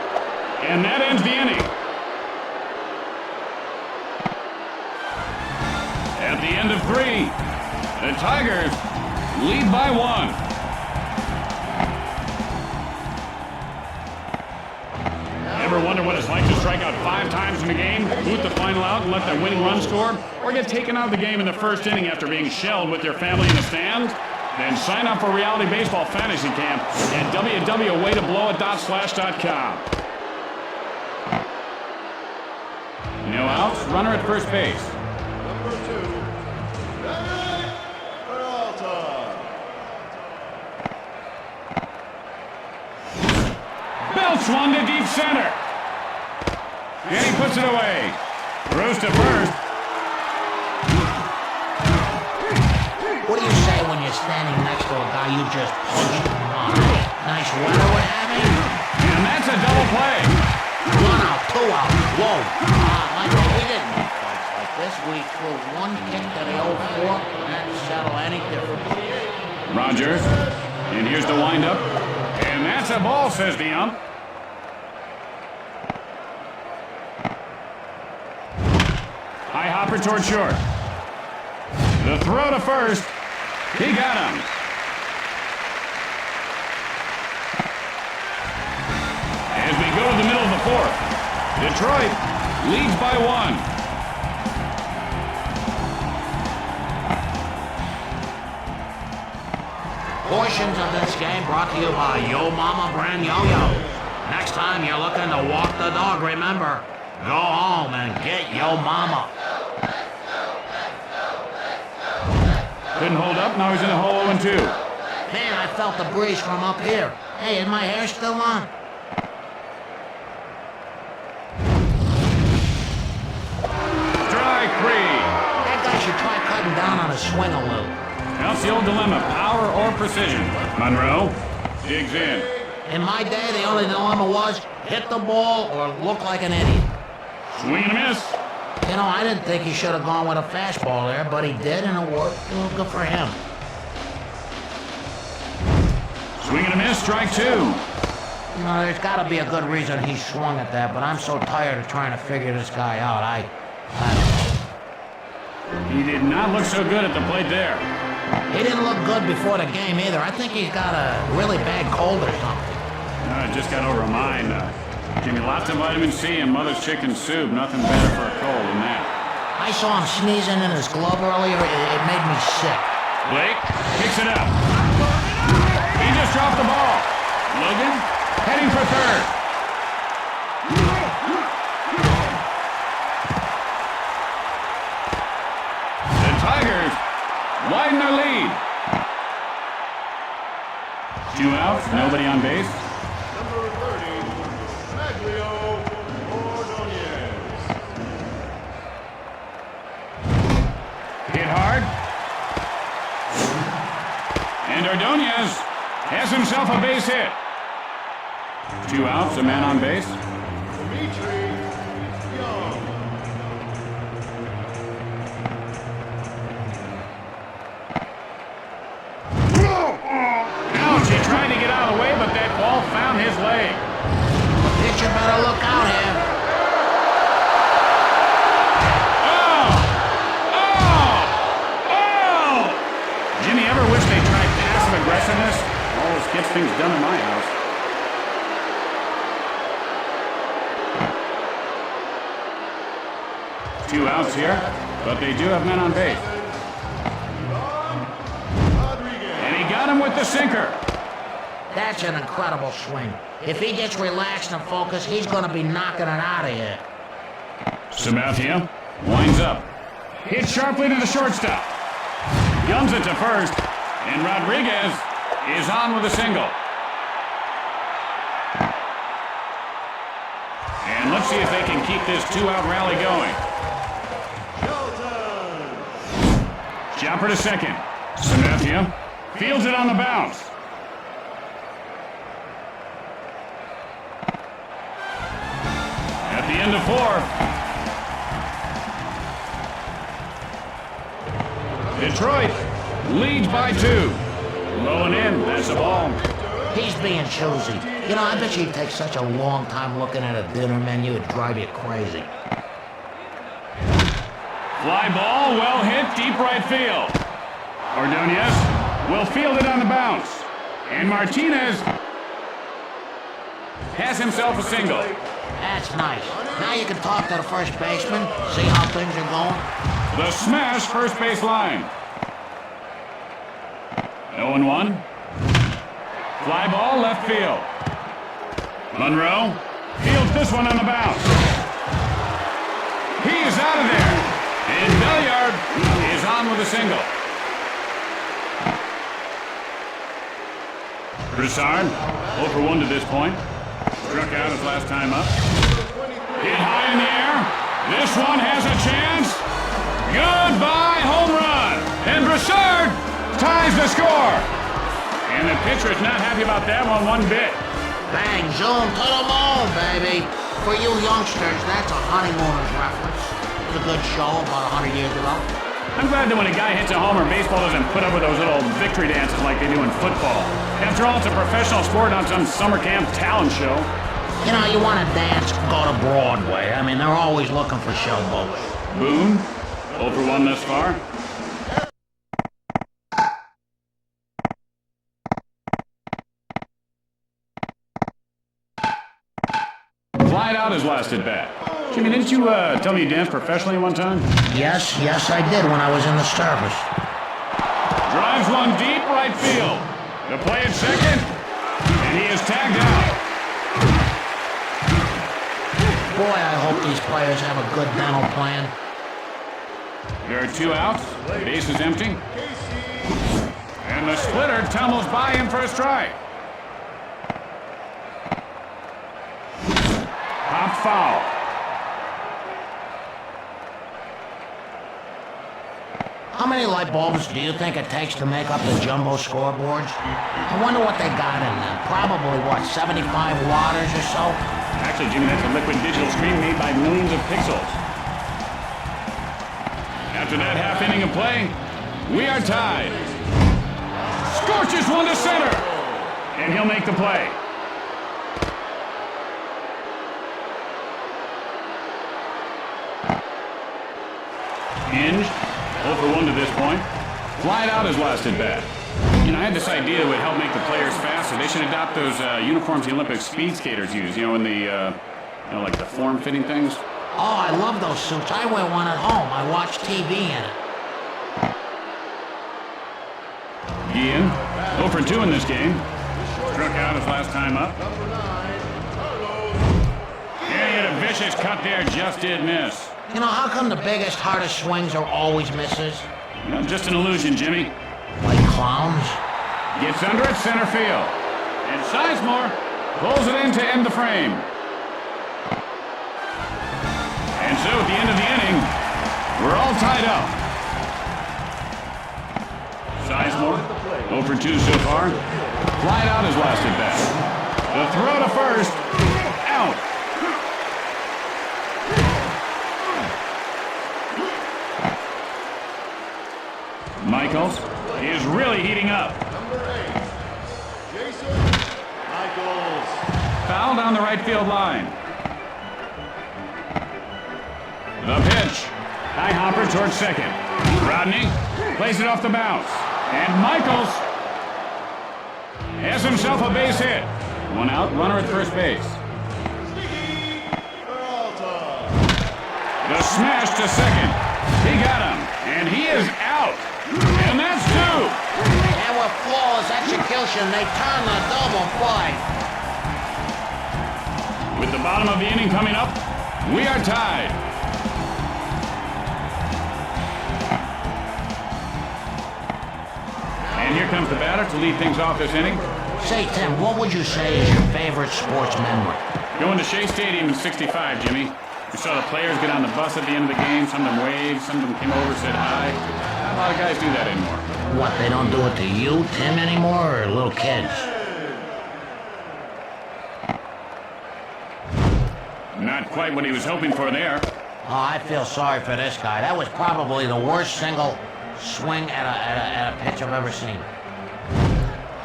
And that ends the inning. At the end of 3, the Tigers lead by 1. Ever wonder what it's like to strike out 5 times in a game, boot the final out, and let the winning run score? Or get taken out of the game in the first inning after being shelled with your family in the stands? Then sign up for Reality Baseball Fantasy Camp at www.awaytoblowit.slash.com. No outs, runner at first base. Number 2, David Peralta. Belts one to deep center. And he puts it away. Throws to first. What do you say when you're standing next to a guy you just punched? Nice weather we're having. And that's a double play. 1 out, 2 out. Whoa. Michael, we didn't make fights like this. We threw 1 kick to the 0-4 and settle any difference. Rogers. And here's the windup. And that's a ball, says the ump. High hopper toward short. The throw to first. He got him. As we go to the middle of the 4th, Detroit leads by 1. Portions of this game brought to you by Yo Mama brand yo-yo. Next time you're looking to walk the dog, remember, go home and get Yo Mama. Couldn't hold up, now he's in a hole 0-2. Man, I felt the breeze from up here. Hey, is my hair still on? Strike 3. That guy should try cutting down on his swing a little. Now it's the old dilemma, power or precision. Monroe digs in. In my day, the only dilemma was hit the ball or look like an idiot. Swing and a miss. You know, I didn't think he should have gone with a fastball there, but he did, and it worked. Well, good for him. Swing and a miss, strike 2. You know, there's got to be a good reason he swung at that, but I'm so tired of trying to figure this guy out. I don't know. He did not look so good at the plate there. He didn't look good before the game either. I think he's got a really bad cold or something. I just got over mine. Give me lots of vitamin C and mother's chicken soup. Nothing better for a cold than that. I saw him sneezing in his glove earlier. It made me sick. Blake kicks it up. He just dropped the ball. Logan heading for third. The Tigers widen their lead. 2 outs, nobody on base. Number 30, Maglio Ordonez. Ordonez has himself a base hit. 2 outs, a man on base. Ouch, he tried to get out of the way, but that ball found his leg. Pitcher better look out here. Oh! Oh! Oh! Jimmy, ever wish they tried passive aggressiveness? Always gets things done in my house. Two outs here, but they do have men on base. And he got him with the sinker. That's an incredible swing. If he gets relaxed and focused, he's going to be knocking it out of here. Sabathia winds up. Hit sharply to the shortstop. Guns it to first. And Rodriguez is on with a single. And let's see if they can keep this 2-out rally going. Chopper to second. Sabathia fields it on the bounce. At the end of 4. Detroit leads by 2. Low and in, that's a ball. He's being choosy. You know, I bet you take such a long time looking at a dinner menu, it'd drive you crazy. Fly ball, well hit, deep right field. Ordonez will field it on the bounce. And Martinez has himself a single. That's nice. Now you can talk to the first baseman, see how things are going. The smash first base line. 0-1. Fly ball left field. Monroe fields this one on the bounce. He is out of there. And Belliard is on with a single. Broussard, 0 for 1 to this point. Struck out his last time up. Hit high in the air. This one has a chance. Goodbye, home run. And Broussard ties the score. And the pitcher is not happy about that one bit. Bang, zoom to the moon, baby. For you youngsters, that's a honeymooner's reference. It was a good show about 100 years ago. I'm glad that when a guy hits a homer, baseball doesn't put up with those little victory dances like they do in football. After all, it's a professional sport, not some summer camp talent show. You know, you want to dance, go to Broadway. I mean, they're always looking for showboats. Boone, 0 for 1 thus far. Flied out his last at bat. Jimmy, didn't you tell me you danced professionally one time? Yes, I did when I was in the service. Drives one deep right field. The play at second, and he is tagged out. Boy, I hope these players have a good dental plan. There are 2 outs. Base is empty. And the splitter tumbles by him for a strike. Pop foul. How many light bulbs do you think it takes to make up the jumbo scoreboards? I wonder what they got in them. Probably, 75 waters or so? Actually, Jimmy, that's a liquid digital screen made by millions of pixels. After that half inning of play, we are tied. Scorches one to center. And he'll make the play. Hinge, 0 for 1 to this point. Flied out his last at bat. You know, I had this idea that would help make the players faster. They should adopt those uniforms the Olympic speed skaters use, you know, in the, like the form-fitting things. Oh, I love those suits. I wear one at home. I watch TV in it. Ian, 0 for 2 in this game. Struck out his last time up. Yeah, he had a vicious cut there, just did miss. You know, how come the biggest, hardest swings are always misses? You know, just an illusion, Jimmy. Like clowns? Gets under at center field. And Sizemore pulls it in to end the frame. And so at the end of the inning, we're all tied up. Sizemore 0 for 2 so far. Flying out his last at bat. The throw to first. Out. Michaels is really heating up. Foul down the right field line. The pitch. High hopper towards second. Rodney plays it off the bounce. And Michaels has himself a base hit. One out, runner at first base. The smash to second. He got him. And he is out. And that's two. And with flawless execution, they turn the double play. With the bottom of the inning coming up, we are tied. And here comes the batter to lead things off this inning. Say, Tim, what would you say is your favorite sports memory? Going to Shea Stadium in '65, Jimmy. We saw the players get on the bus at the end of the game. Some of them waved, some of them came over, said hi. Not a lot of guys do that anymore. What, they don't do it to you, Tim, anymore, or little kids? Not quite what he was hoping for there. Oh, I feel sorry for this guy. That was probably the worst single swing at a pitch I've ever seen.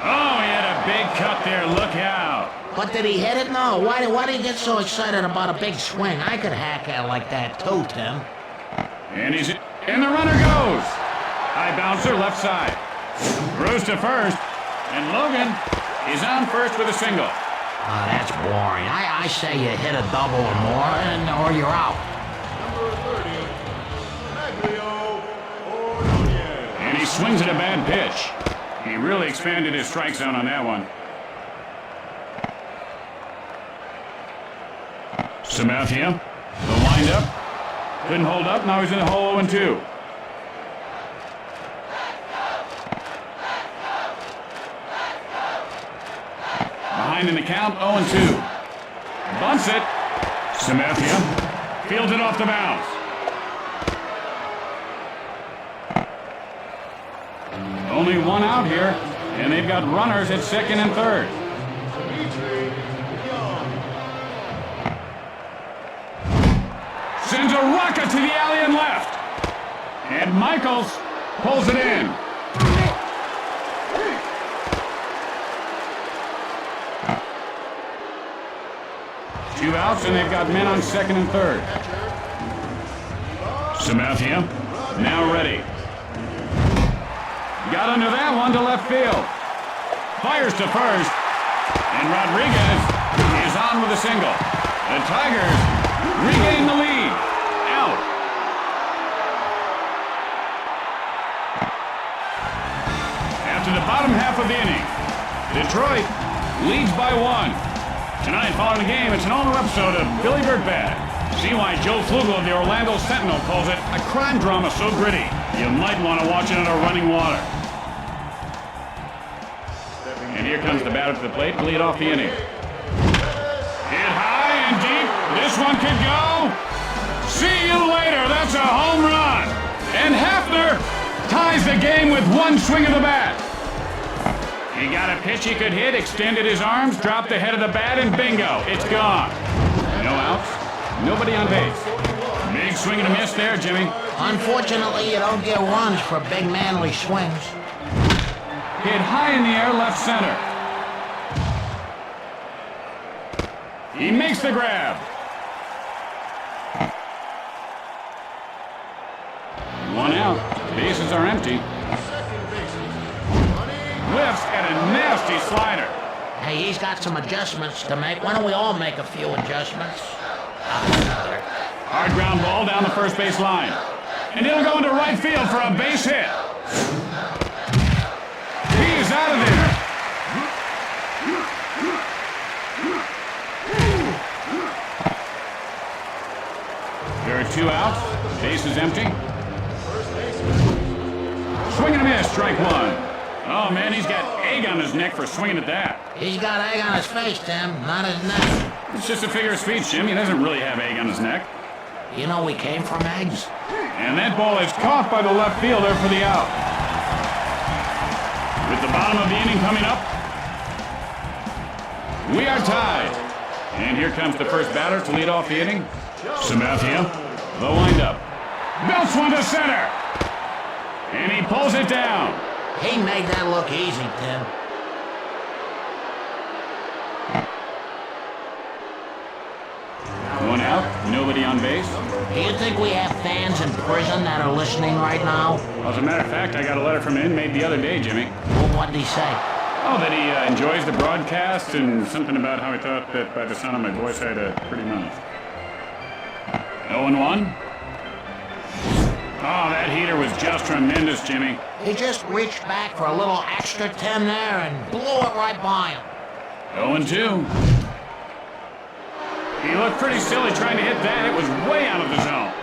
Oh, he had a big cut there. Look out. But did he hit it? No. Why did he get so excited about a big swing? I could hack it like that too, Tim. And and the runner goes. High bouncer left side. Throws to first. And Logan is on first with a single. Oh, that's boring. I say you hit a double or more, or you're out. And he swings at a bad pitch. He really expanded his strike zone on that one. Sabathia, the windup. Couldn't hold up, now he's in the hole 0-2. Behind in the count, 0-2. Bunts it. Sabathia fields it off the bounce. Only one out here, and they've got runners at second and third. Sends a rocket to the alley and left. And Michaels pulls it in. Two outs, and they've got men on second and third. Sabathia now ready. Got under that one to left field. Fires to first. And Rodriguez is on with a single. The Tigers regain the lead. Out. After the bottom half of the inning, Detroit leads by 1. Tonight, following the game, it's an all-new episode of Billy Bird-Bad. See why Joe Flugel of the Orlando Sentinel calls it a crime drama so gritty, you might want to watch it under running water. And here comes the batter to the plate to lead off the inning. Hit high and deep. This one could go. See you later. That's a home run. And Hafner ties the game with one swing of the bat. He got a pitch he could hit, extended his arms, dropped the head of the bat, and bingo, it's gone. No outs, nobody on base. Big swing and a miss there, Jimmy. Unfortunately, you don't get runs for big manly swings. Hit high in the air, left center. He makes the grab. One out, bases are empty. Whiffs at a nasty slider. Hey, he's got some adjustments to make. Why don't we all make a few adjustments? Hard ground ball down the first base line. And it'll go into right field for a base hit. He is out of there. There are two outs. Base is empty. Swing and a miss, strike one. Oh, man, he's got egg on his neck for swinging at that. He's got egg on his face, Tim, not his neck. It's just a figure of speech, Jim. He doesn't really have egg on his neck. You know we came from eggs. And that ball is caught by the left fielder for the out. With With the bottom of the inning coming up, we are tied. And here comes the first batter to lead off the inning. Sabathia, the windup. Belts one to center. And he pulls it down. He made that look easy, Tim. One out, nobody on base. Do you think we have fans in prison that are listening right now? As a matter of fact, I got a letter from an inmate the other day, Jimmy. Well, what did he say? Oh, that he enjoys the broadcast and something about how he thought that by the sound of my voice I had a pretty mouth. 0-1. Oh, that heater was just tremendous, Jimmy. He just reached back for a little extra 10 there and blew it right by him. 0-2. He looked pretty silly trying to hit that. It was way out of the zone.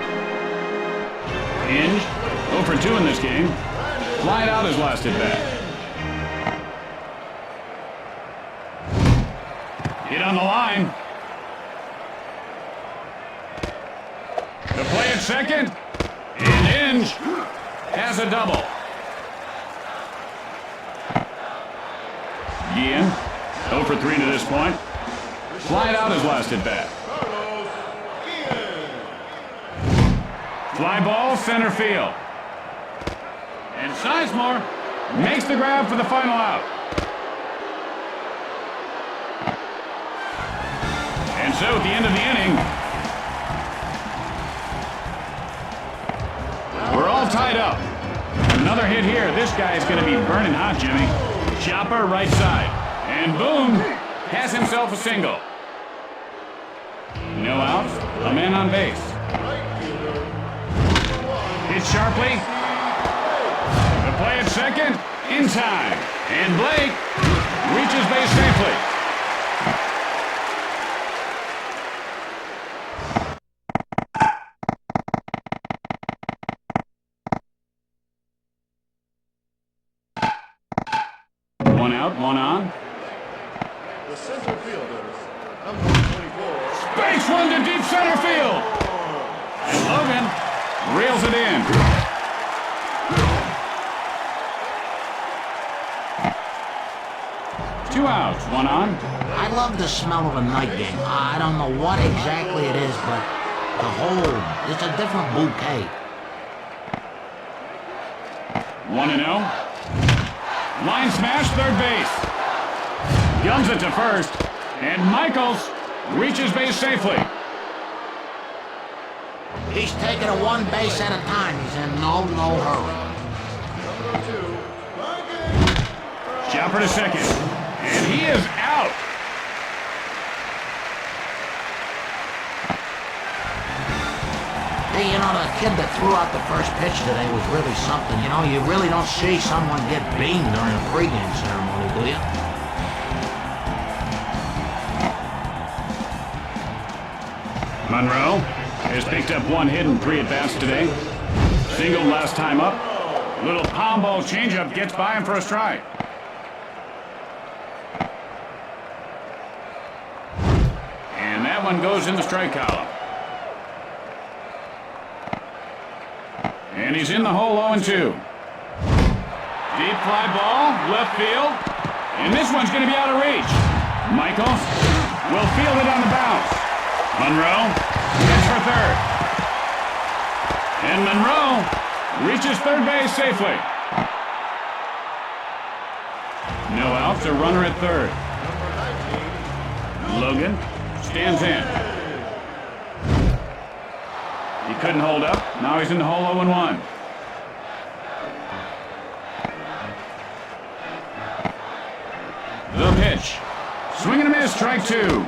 Hinge, 0 for 2 in this game. Flied out his last at bat. Hit on the line. The play at second. And Hinge has a double. Guillen, 0 for 3 to this point. Flied out his last at bat. Fly ball, center field. And Sizemore makes the grab for the final out. And so at the end of the inning, we're all tied up. Another hit here. This guy is going to be burning hot, Jimmy. Chopper right side. And boom, has himself a single. No outs, a man on base. Hit sharply. The play at second, in time. And Blake reaches base safely. One out, one on. The center fielders, number 24. Space one to deep center field. And Logan reels it in. Two outs, one on. I love the smell of a night game. I don't know what exactly it is, but the whole, it's a different bouquet. 1-0. Line smash, third base. Guns it to first. And Michaels reaches base safely. He's taking it one base at a time. He's in no hurry. Chopper to second. And he is out. Hey, you know, the kid that threw out the first pitch today was really something. You know, you really don't see someone get beamed during a pregame ceremony, do you? Monroe has picked up one hit in 3 at-bats today. Singled last time up. Little palm ball changeup gets by him for a strike. And that one goes in the strike column. And he's in the hole 0-2. Deep fly ball, left field. And this one's going to be out of reach. Michaels will field it on the bounce. Monroe heads for third. And Monroe reaches third base safely. No outs, a runner at third. Logan stands in. He couldn't hold up. Now he's in the hole 0-1. The pitch. Swing and a miss, strike 2.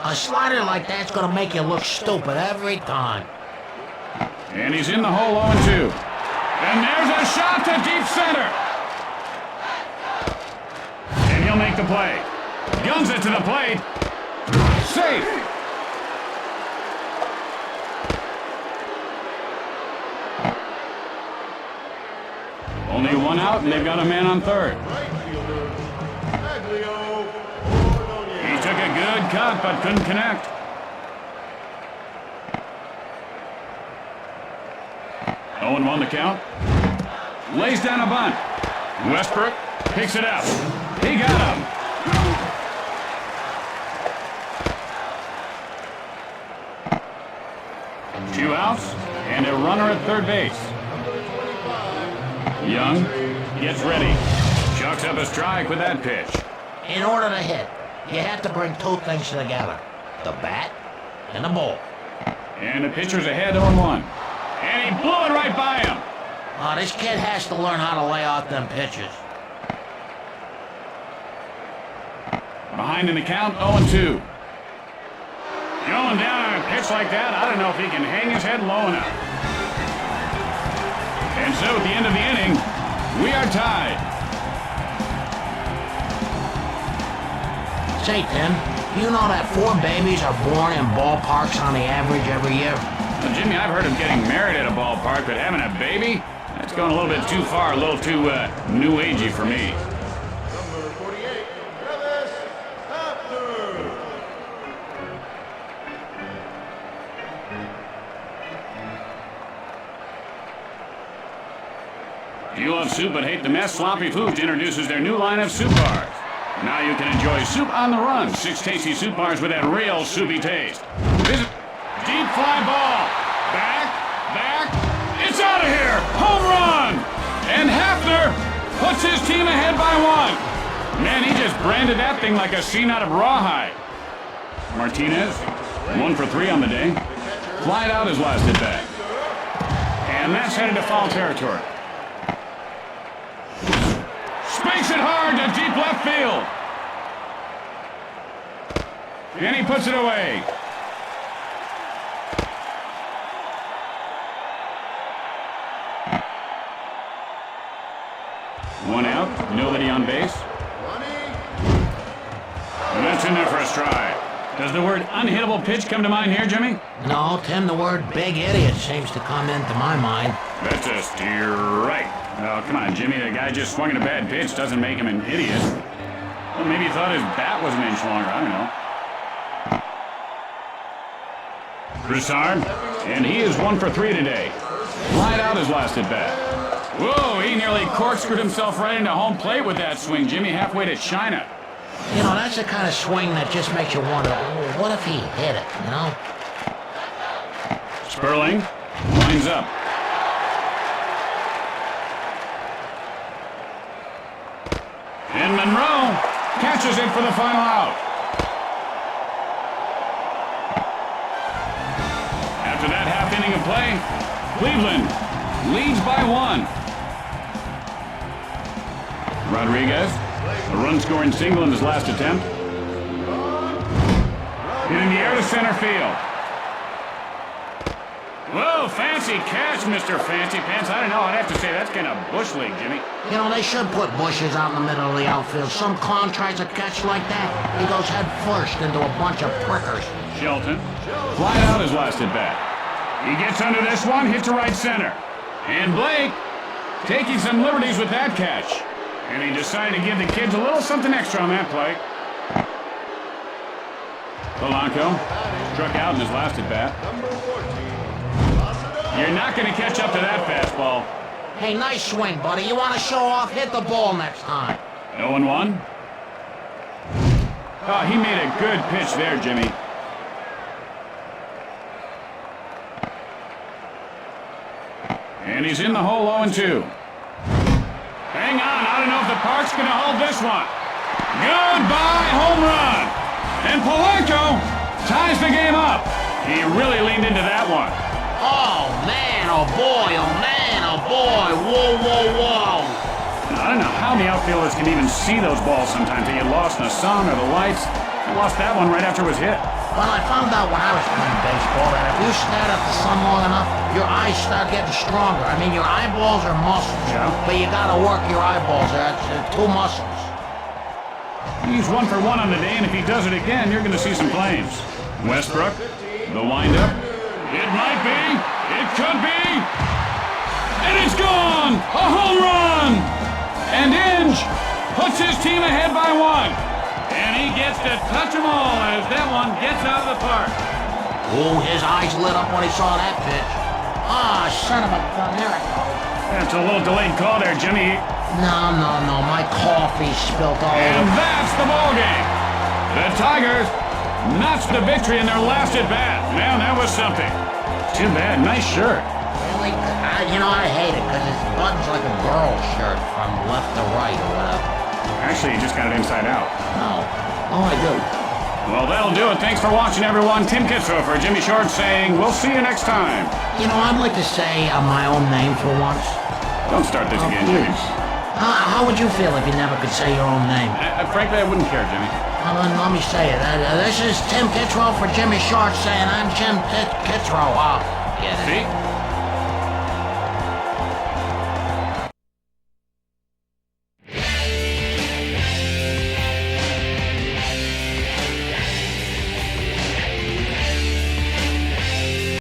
A slider like that's gonna make you look stupid every time. And he's in the hole 0-2. And there's a shot to deep center. And he'll make the play. Guns it to the plate. Safe. Only one out, and they've got a man on third. He took a good cut, but couldn't connect. 0-1 the count. Lays down a bunt. Westbrook Picks it up. He got him. Two outs and a runner at third base. Young gets ready. Chucks up a strike with that pitch. In order to hit, you have to bring two things together. The bat and the ball. And the pitcher's ahead 0-1. And he blew it right by him. Oh, this kid has to learn how to lay out them pitches. Behind in the count, 0-2. Going down on a pitch like that, I don't know if he can hang his head low enough. And so at the end of the inning, we are tied. Say, Tim, you know that 4 babies are born in ballparks on the average every year? Well, Jimmy, I've heard of getting married at a ballpark, but having a baby? That's going a little bit too far, a little too new agey for me. Number 48, Travis Hafner. Do you love soup but hate the mess? Sloppy Foods introduces their new line of soup bars. Now you can enjoy soup on the run. 6 tasty soup bars with that real soupy taste. Visit deep fly ball. Back. It's out of here. Home run. And Hafner puts his team ahead by 1. Man, he just branded that thing like a scene out of Rawhide. Martinez, 1 for 3 on the day. Flied out his last at bat. And that's headed to foul territory. Spanks it hard to deep left field. And he puts it away. One out, nobody on base. And that's in there for a strike. Does the word unhittable pitch come to mind here, Jimmy? No, Tim, the word big idiot seems to come into my mind. That's a steer right. Oh, come on, Jimmy. The guy just swung at a bad pitch doesn't make him an idiot. Well, maybe he thought his bat was an inch longer. I don't know. Broussard, and he is 1 for 3 today. Flied out his last at bat. Whoa, he nearly corkscrewed himself right into home plate with that swing, Jimmy, halfway to China. You know, that's the kind of swing that just makes you wonder, oh, what if he hit it, you know? Sperling lines up. And Monroe catches it for the final out. After that half inning of play, Cleveland leads by 1. Rodriguez, a run-scoring single in his last attempt. Hit in the air to center field. Whoa, fancy catch, Mr. Fancy Pants. I don't know, I'd have to say that's kind of bush league, Jimmy. You know, they should put bushes out in the middle of the outfield. Some clown tries a catch like that, he goes head first into a bunch of prickers. Shelton, flied out his last at bat. He gets under this one, hits to right center. And Blake taking some liberties with that catch. And he decided to give the kids a little something extra on that play. Polanco struck out in his last at bat. You're not going to catch up to that fastball. Hey, nice swing, buddy. You want to show off? Hit the ball next time. 0-1. Oh, he made a good pitch there, Jimmy. And he's in the hole 0-2. Hang on, I don't know if the park's going to hold this one. Goodbye, home run. And Polanco ties the game up. He really leaned into that one. Oh, man, oh, boy, oh, man, oh, boy. Whoa. I don't know how the outfielders can even see those balls sometimes. They get lost in the sun or the lights. I lost that one right after it was hit. Well, I found out when I was playing baseball that if you stare at the sun long enough, your eyes start getting stronger. I mean, your eyeballs are muscles. Yeah. But you gotta work your eyeballs. They're 2 muscles. He's 1 for 1 on the day, and if he does it again, you're going to see some flames. Westbrook, the windup. It might be. It could be. And it's gone! A home run! And Inge puts his team ahead by 1. And he gets to touch them all as that one gets out of the park. Oh, his eyes lit up when he saw that pitch. Ah, son of a gun. There it goes. That's a little delayed call there, Jimmy. No, my coffee spilled all And over. that's the ball game. The Tigers notched the victory in their last at bat. Man, that was something. Too bad. Nice shirt. Really? I hate it because it buttons like a girl's shirt from left to right or whatever. Actually, you just got it inside out. No. Oh, I do. Well, that'll do it. Thanks for watching, everyone. Tim Kitzrow for Jimmy Short saying, we'll see you next time. I'd like to say my own name for once. Don't start this again, Jimmy. Please. How would you feel if you never could say your own name? Frankly, I wouldn't care, Jimmy. Well, then let me say it. This is Tim Kitzrow for Jimmy Short saying I'm Jim Kitzrow. Oh, get it. See?